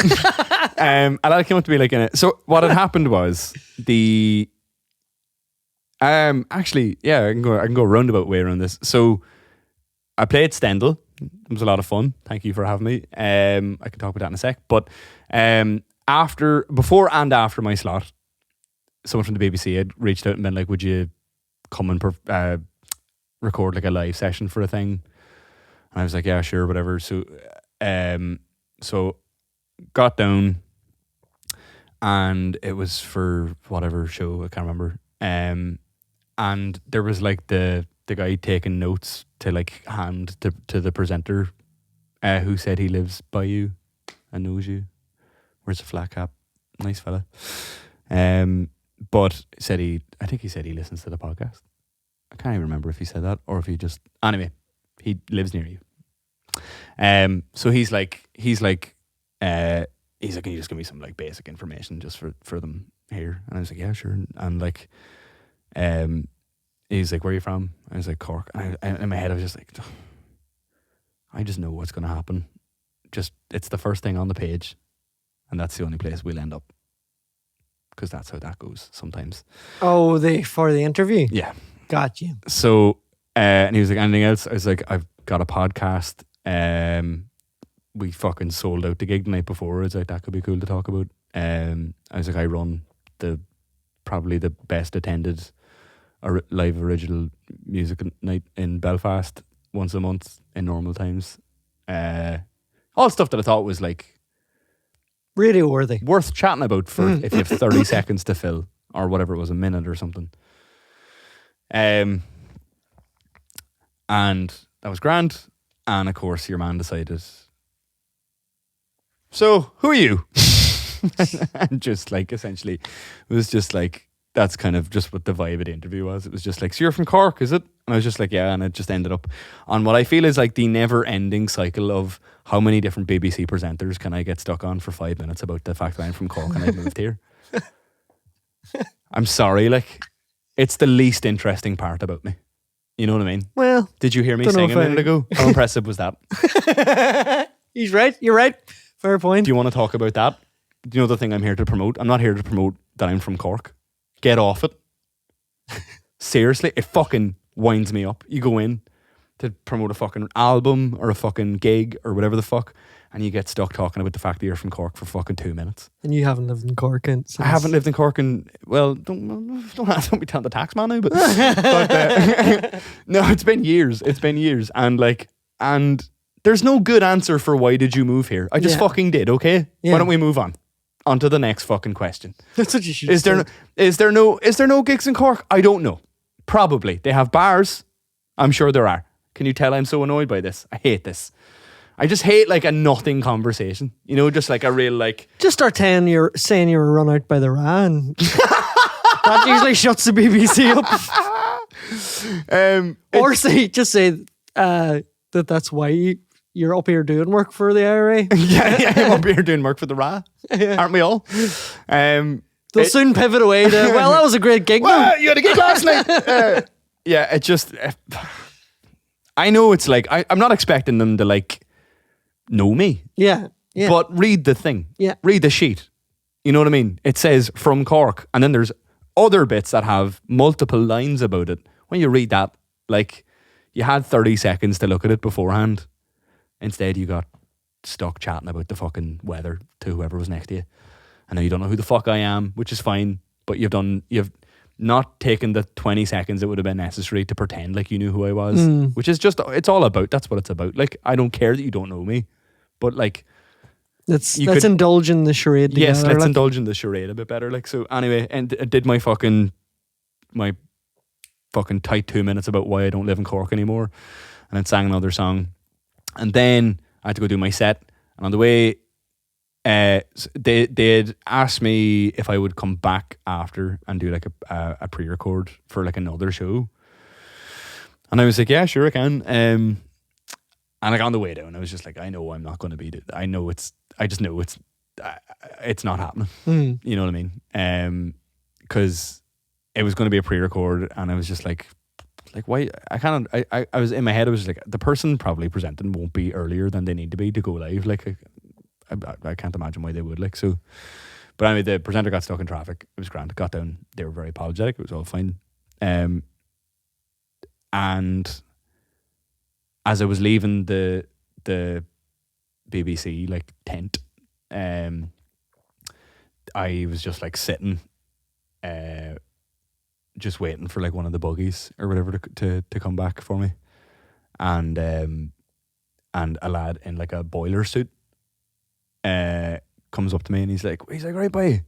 A lad came up to me like in it. So what had happened was the. Actually, yeah, I can go a roundabout way around this. So I played Stendhal. It was a lot of fun. Thank you for having me. I can talk about that in a sec. But before and after my slot, someone from the BBC had reached out and been like, "Would you come and record like a live session for a thing?" And I was like, "Yeah, sure, whatever." So, so got down, and it was for whatever show, I can't remember. And there was like the guy taking notes to like hand to the presenter, who said he lives by you. and knows you. Wears a flat cap. Nice fella. But I think he said he listens to the podcast. I can't even remember if he said that or if he just, anyway, he lives near you. So he's like, can you just give me some like basic information just for them here? And I was like, yeah, sure. And like, he's like, where are you from? I was like, Cork. And I, in my head, I was just like, I just know what's going to happen. Just, it's the first thing on the page. And that's the only place we'll end up. Because that's how that goes sometimes. Oh, for the interview? Yeah. Got you. So, and he was like, anything else? I was like, I've got a podcast. We fucking sold out the gig the night before. I was like, that could be cool to talk about. I was like, I run probably the best attended live original music night in Belfast once a month in normal times. All stuff that I thought was like radio worthy, worth chatting about for if you have 30 seconds to fill or whatever it was, a minute or something. And that was grand. And of course, your man decided, so who are you? And just like, essentially, it was just like, that's kind of just what the vibe of the interview was. It was just like, so you're from Cork, is it? And I was just like, yeah. And it just ended up on what I feel is like the never ending cycle of how many different BBC presenters can I get stuck on for 5 minutes about the fact that I'm from Cork and I moved here. I'm sorry, like, it's the least interesting part about me. You know what I mean? Well, did you hear me sing a minute ago? How impressive was that? He's right. You're right. Fair point. Do you want to talk about that? Do you know the thing I'm here to promote? I'm not here to promote that I'm from Cork. Get off it. Seriously, it fucking winds me up. You go in to promote a fucking album or a fucking gig or whatever the fuck, and you get stuck talking about the fact that you're from Cork for fucking 2 minutes. And you haven't lived in Cork since. I haven't lived in Cork in, well, don't be telling the tax man now, but no, it's been years. It's been years. And there's no good answer for why did you move here. I just fucking did, okay? Yeah. Why don't we move on? On to the next fucking question. That's what you should Is there no gigs in Cork? I don't know. Probably. They have bars. I'm sure there are. Can you tell I'm so annoyed by this? I hate this. I just hate like a nothing conversation. You know, just like a real like... Just start saying you're run out by the Ran. That usually shuts the BBC up. Or say that's why you're up here doing work for the IRA. yeah, I'm up here doing work for the RA. Aren't we all? They'll soon pivot away to, well, that was a great gig. Well, you had a gig last night. Yeah, it just... I know it's like... I'm not expecting them to like know me. Yeah. But read the thing. Yeah. Read the sheet. You know what I mean? It says from Cork. And then there's other bits that have multiple lines about it. When you read that, like, you had 30 seconds to look at it beforehand. Instead, you got stuck chatting about the fucking weather to whoever was next to you. I know you don't know who the fuck I am, which is fine, but you've not taken the 20 seconds that would have been necessary to pretend like you knew who I was, which is just, it's all about, that's what it's about. Like, I don't care that you don't know me, but like... Let's indulge in the charade together. Yes, let's indulge in the charade a bit better. Like, so anyway, and I did my fucking tight 2 minutes about why I don't live in Cork anymore, and then sang another song. And then I had to go do my set. And on the way, they'd asked me if I would come back after and do like a pre-record for like another show. And I was like, yeah, sure I can. And like on the way down, I was just like, I know I'm not going to be, I just know it's not happening. You know what I mean? Because it was going to be a pre-record and I was just like why I was in my head, I was just like, the person probably presenting won't be earlier than they need to be to go live. Like I can't imagine why they would, like, so. But anyway, the presenter got stuck in traffic. It was grand. Got down. They were very apologetic. It was all fine. And as I was leaving the BBC like tent, I was just like sitting, just waiting for like one of the buggies or whatever to come back for me, and a lad in like a boiler suit comes up to me and he's like right by you.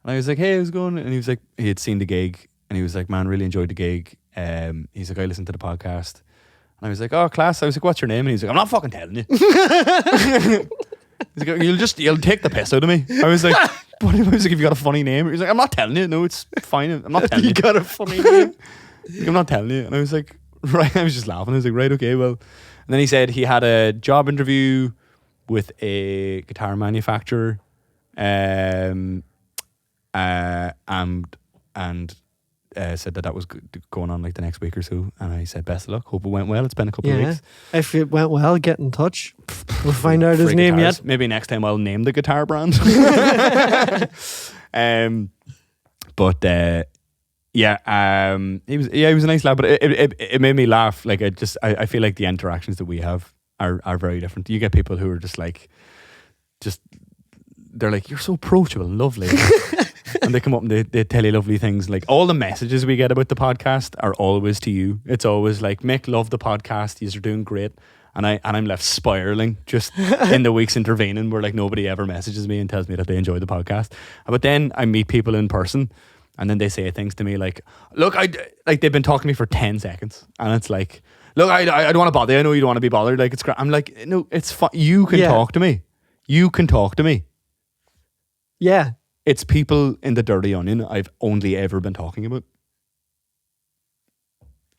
And I was like, hey, how's it going? And he was like, he had seen the gig and he was like, man, really enjoyed the gig. He's like, I listened to the podcast. And I was like, oh, class. I was like, what's your name? And he's like, I'm not fucking telling you. He's like, you'll take the piss out of me. I was like, what? I was like, have you got a funny name? He's like, I'm not telling you. No, it's fine. I'm not telling you. You got a funny name. I'm not telling you. And I was like, right. I was just laughing. I was like, right, okay, well. And then he said he had a job interview with a guitar manufacturer, and said that was going on like the next week or so. And I said, best of luck. Hope it went well. It's been a couple of weeks. If it went well, get in touch. We'll find out his Free name guitars. yet. Maybe next time I'll name the guitar brand. He was a nice lad, but it made me laugh. Like I feel like the interactions that we have are very different. You get people who are they're like, you're so approachable and lovely. And they come up and they tell you lovely things. Like all the messages we get about the podcast are always to you. It's always like, Mick, love the podcast. You're doing great. And I'm left spiraling just in the weeks intervening where like nobody ever messages me and tells me that they enjoy the podcast. But then I meet people in person and then they say things to me like, look, they've been talking to me for 10 seconds. And it's like, look, I don't want to bother you. I know you don't want to be bothered. Like, it's great. I'm like, no, it's fine. You can talk to me. You can talk to me. Yeah. It's people in the Dirty Onion I've only ever been talking about.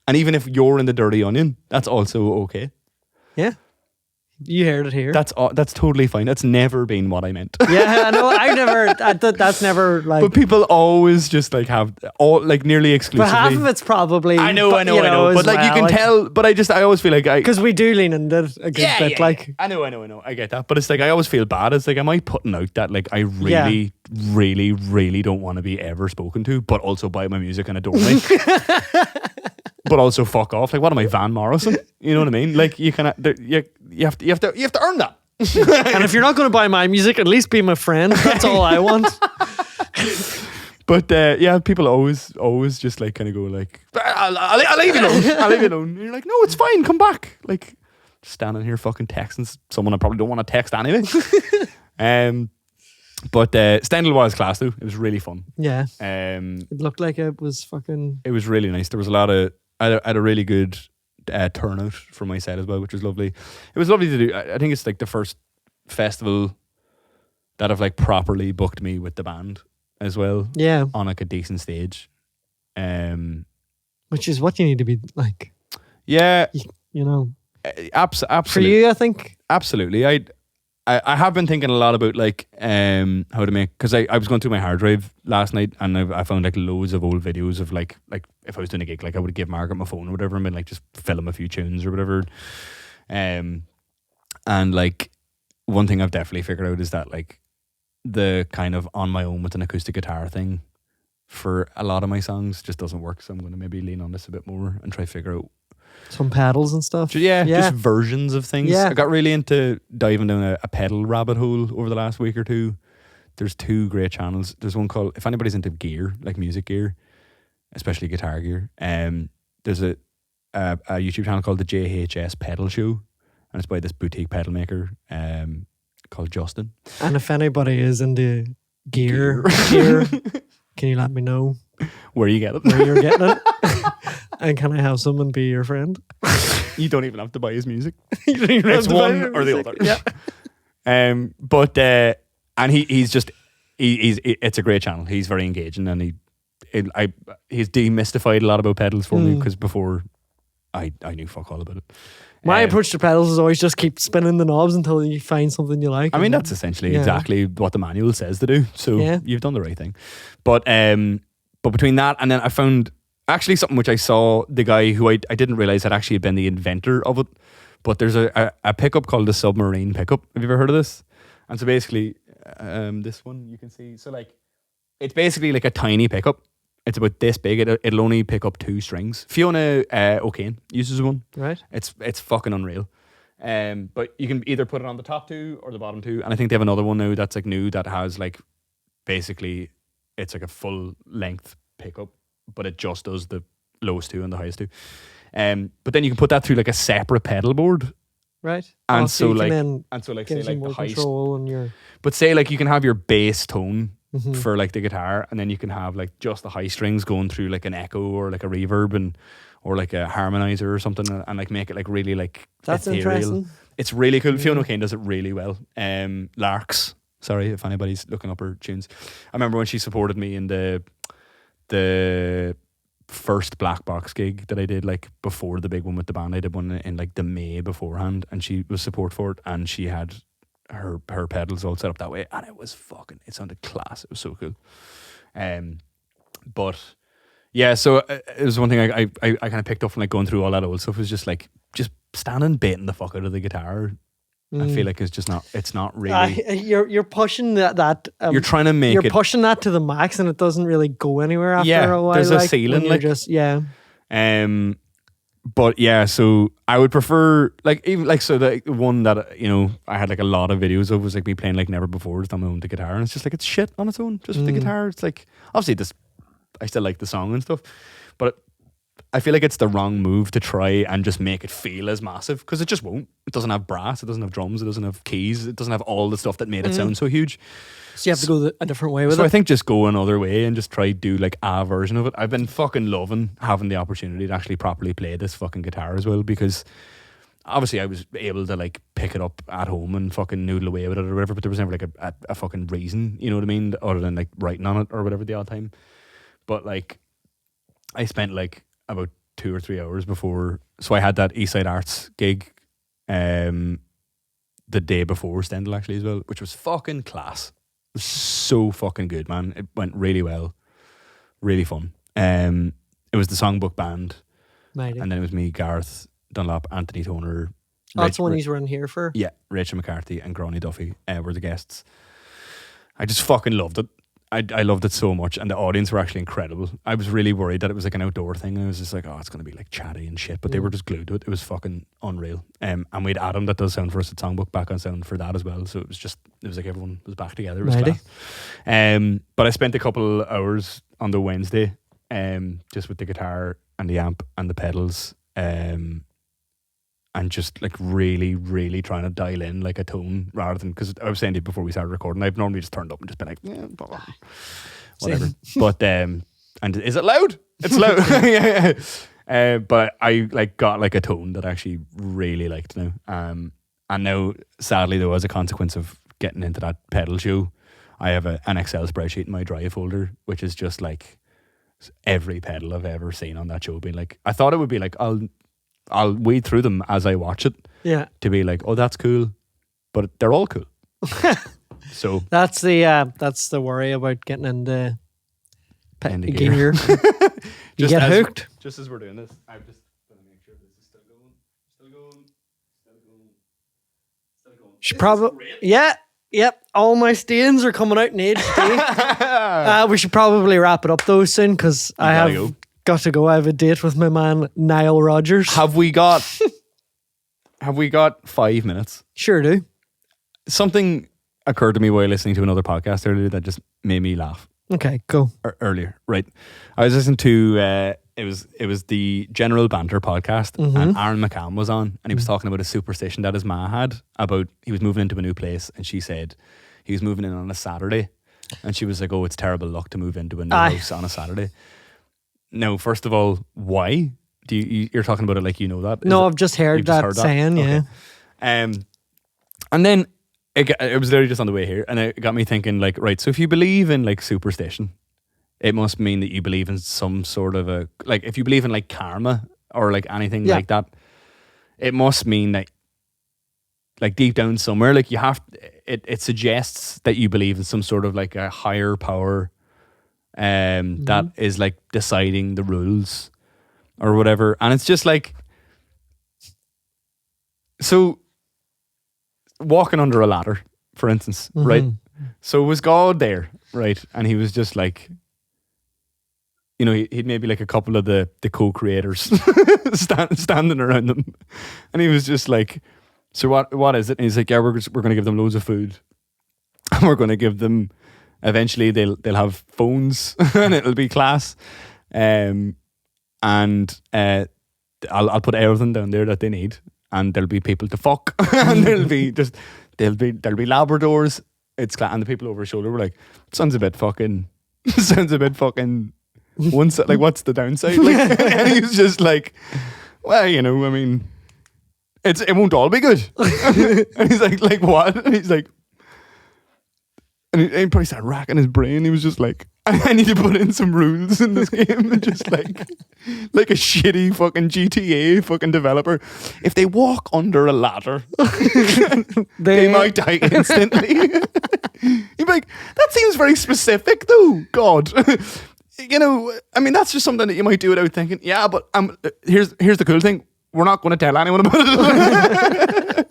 And even if you're in the Dirty Onion, that's also okay. Yeah. You heard it here. That's totally fine. That's never been what I meant. Yeah, I know. That's never like. But people always just like have all like nearly exclusively. But half of it's probably. I know. But like you can tell. But I always feel like because we do lean into it a good bit. Like I know. I get that. But it's like I always feel bad. It's like, am I putting out that like I really, really, really don't want to be ever spoken to, but also buy my music and adore me. But also fuck off. Like, what am I, Van Morrison? You know what I mean? Like, you have to earn that. And if you're not going to buy my music, at least be my friend. That's all I want. But people always just like kind of go like, I'll leave you alone. I'll leave you alone. And you're like, no, it's fine. Come back. Like, standing here fucking texting someone I probably don't want to text anyway. But Stendhal was class though. It was really fun. Yeah. It looked like it was fucking. It was really nice. There was a lot of. I had a really good turnout for my set as well, which was lovely. It was lovely to do. I think it's like the first festival that have like properly booked me with the band as well. Yeah. On like a decent stage. Which is what you need to be like. Yeah. You know. Absolutely. For you, I think. Absolutely. I have been thinking a lot about like how to make, because I was going through my hard drive last night and I found like loads of old videos of like if I was doing a gig, like I would give Margaret my phone or whatever and been like just film a few tunes or whatever. And like one thing I've definitely figured out is that like the kind of on my own with an acoustic guitar thing for a lot of my songs just doesn't work. So I'm going to maybe lean on this a bit more and try to figure out some pedals and stuff. Just versions of things. Yeah. I got really into diving down a pedal rabbit hole over the last week or two. There's two great channels. There's one called, if anybody's into gear, like music gear, especially guitar gear, there's a YouTube channel called the JHS Pedal Show, and it's by this boutique pedal maker called Justin. And if anybody is into gear, can you let me know where you get it? Where you're getting it? And can I have someone be your friend? You don't even have to buy his music. It's one or the other. Yeah. And he's it's a great channel. He's very engaging and he's demystified a lot about pedals for me, because before I knew fuck all about it. My approach to pedals is always just keep spinning the knobs until you find something you like. I mean, that's essentially exactly what the manual says to do. So you've done the right thing. But between that and then I found actually something which I saw the guy who I didn't realize had actually been the inventor of it. But there's a pickup called the Submarine pickup. Have you ever heard of this? And so basically, this one you can see. So like, it's basically like a tiny pickup. It's about this big. It'll only pick up 2 strings. Fiona O'Kane uses one. Right. It's fucking unreal. But you can either put it on the top 2 or the bottom 2. And I think they have another one now that's like new that has like, basically, it's like a full length pickup, but it just does the lowest 2 and the highest 2. But then you can put that through like a separate pedal board. Right. And so say like the high. But say like you can have your bass tone for like the guitar, and then you can have like just the high strings going through like an echo or like a reverb or like a harmonizer or something, and like make it like really like that's ethereal. Interesting. It's really cool. Fiona O'Kane does it really well. Larks. Sorry if anybody's looking up her tunes. I remember when she supported me in the first Black Box gig that I did, like before the big one with the band. I did one in like the May beforehand, and she was support for it, and she had her pedals all set up that way, and it sounded class. It was so cool. But yeah, so it was one thing I kind of picked up from like going through all that old stuff, was just like just standing baiting the fuck out of the guitar. I feel like it's not really. You're pushing that. You're trying to make you're pushing that to the max, and it doesn't really go anywhere after a while. There's a ceiling, like just But yeah, so I would prefer like even like so the one that I had like a lot of videos of was like me playing like Never Before just on my own the guitar, and it's just like it's shit on its own just with the guitar. It's like obviously I still like the song and stuff, but I feel like it's the wrong move to try and just make it feel as massive, because it just won't. It doesn't have brass, it doesn't have drums, it doesn't have keys, it doesn't have all the stuff that made it sound so huge. So you have to go a different way with it. So I think just go another way and just try do like a version of it. I've been fucking loving having the opportunity to actually properly play this fucking guitar as well, because obviously I was able to like pick it up at home and fucking noodle away with it or whatever, but there was never like a fucking reason, you know what I mean, other than like writing on it or whatever the odd time. But like I spent like about 2 or 3 hours before, so I had that Eastside Arts gig the day before Stendhal actually as well, which was fucking class. It was so fucking good, man. It went really well, really fun. It was the Songbook Band, Mighty. And then it was me, Gareth Dunlop, Anthony Toner. That's the one he's running here for. Yeah, Rachel McCarthy and Gráinne Duffy were the guests. I just fucking loved it. I loved it so much, and the audience were actually incredible. I was really worried that it was like an outdoor thing, and I was just like, oh, it's going to be like chatty and shit, but they were just glued to it. It was fucking unreal. And we had Adam that does sound for us at Songbook back on sound for that as well, so it was like everyone was back together. It was class. But I spent a couple hours on the Wednesday just with the guitar and the amp and the pedals, and just like really, really trying to dial in like a tone, rather than, because I was saying to you before we started recording, I've normally just turned up and just been like, yeah, whatever. But and is it loud? It's loud. But I like got like a tone that I actually really liked now. And now, sadly though, as a consequence of getting into that pedal show, I have an Excel spreadsheet in my drive folder, which is just like every pedal I've ever seen on that show. Being like, I thought it would be like I'll wade through them as I watch it. Yeah. To be like, oh, that's cool, but they're all cool. So that's the worry about getting into gear. You get hooked. Just as we're doing this, I'm just going to make sure this is still going. Should probably Yep. All my stains are coming out in HD. We should probably wrap it up though soon, because I have got to go. I have a date with my man Niall Rogers. Have we got 5 minutes? Sure do. Something occurred to me while listening to another podcast earlier that just made me laugh. Okay, go. Earlier, right? I was listening to it was the General Banter podcast, and Aaron McCann was on, and he was talking about a superstition that his ma had about he was moving into a new place, and she said he was moving in on a Saturday, and she was like, "Oh, it's terrible luck to move into a new house on a Saturday." Now, first of all, why? You're talking about it like you know that? No, I've just heard that saying, yeah. Okay. And then it was literally just on the way here, and it got me thinking, like, right, so if you believe in like superstition, it must mean that you believe in some sort of a, like, if you believe in like karma or like anything like that, it must mean that like deep down somewhere, like you have, it suggests that you believe in some sort of like a higher power that is like deciding the rules or whatever. And it's just like, so walking under a ladder, for instance, right? So was God there, right? And he was just like, you know, he'd maybe like a couple of the co-creators standing around them, and he was just like, so what is it? And he's like, yeah, we're going to give them loads of food, and we're going to give them, eventually they'll have phones and it'll be class, and I'll put everything down there that they need, and there'll be people to fuck, and there'll be Labradors. It's class. And the people over his shoulder were like, sounds a bit fucking once, like, what's the downside? Like, and he was just like, well, you know, I mean, it won't all be good. And he's like what? And he's like, and he probably started racking his brain. He was just like, I need to put in some rules in this game. And just like a shitty fucking GTA fucking developer. If they walk under a ladder, they might die instantly. You'd be like, that seems very specific though, God. You know, I mean, that's just something that you might do without thinking, yeah, but here's the cool thing. We're not going to tell anyone about it.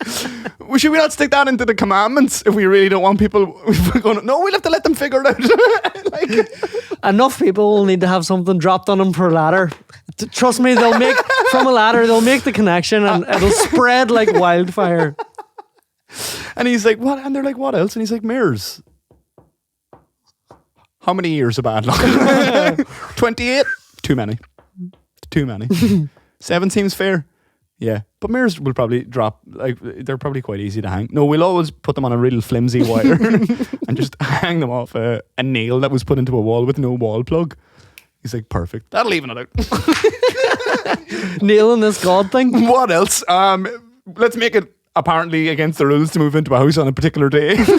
Should we not stick that into the commandments if we really don't want people going, no, we'll have to let them figure it out. Like, enough people will need to have something dropped on them per ladder. Trust me, they'll make from a ladder, they'll make the connection and it'll spread like wildfire. And he's like, what? And they're like, what else? And he's like, mirrors. How many years of bad luck? 28? Too many. 7 seems fair. Yeah. But mirrors will probably drop, like, they're probably quite easy to hang. No, we'll always put them on a real flimsy wire and just hang them off a nail that was put into a wall with no wall plug. He's like, perfect. That'll even it out. Nailing this God thing. What else? Let's make it apparently against the rules to move into a house on a particular day. That's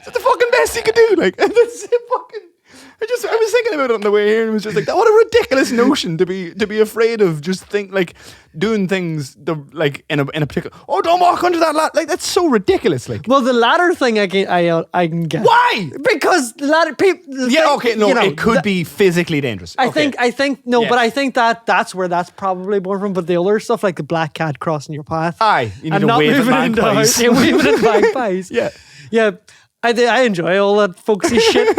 the fucking best you could do. Like, that's fucking. I was thinking about it on the way here and was just like, what a ridiculous notion to be afraid of. Just think like doing things like in a particular. Oh, don't walk under that ladder. Like, that's so ridiculous. Like, well, the ladder thing I can get. Why? Because the ladder people. Yeah, okay, no, you know, it could be physically dangerous. I think no, yeah. But I think that's where that's probably born from. But the other stuff like the black cat crossing your path. Aye, you need to wave at magpies. Yeah, waving at magpies. Yeah. Yeah. I enjoy all that folksy shit.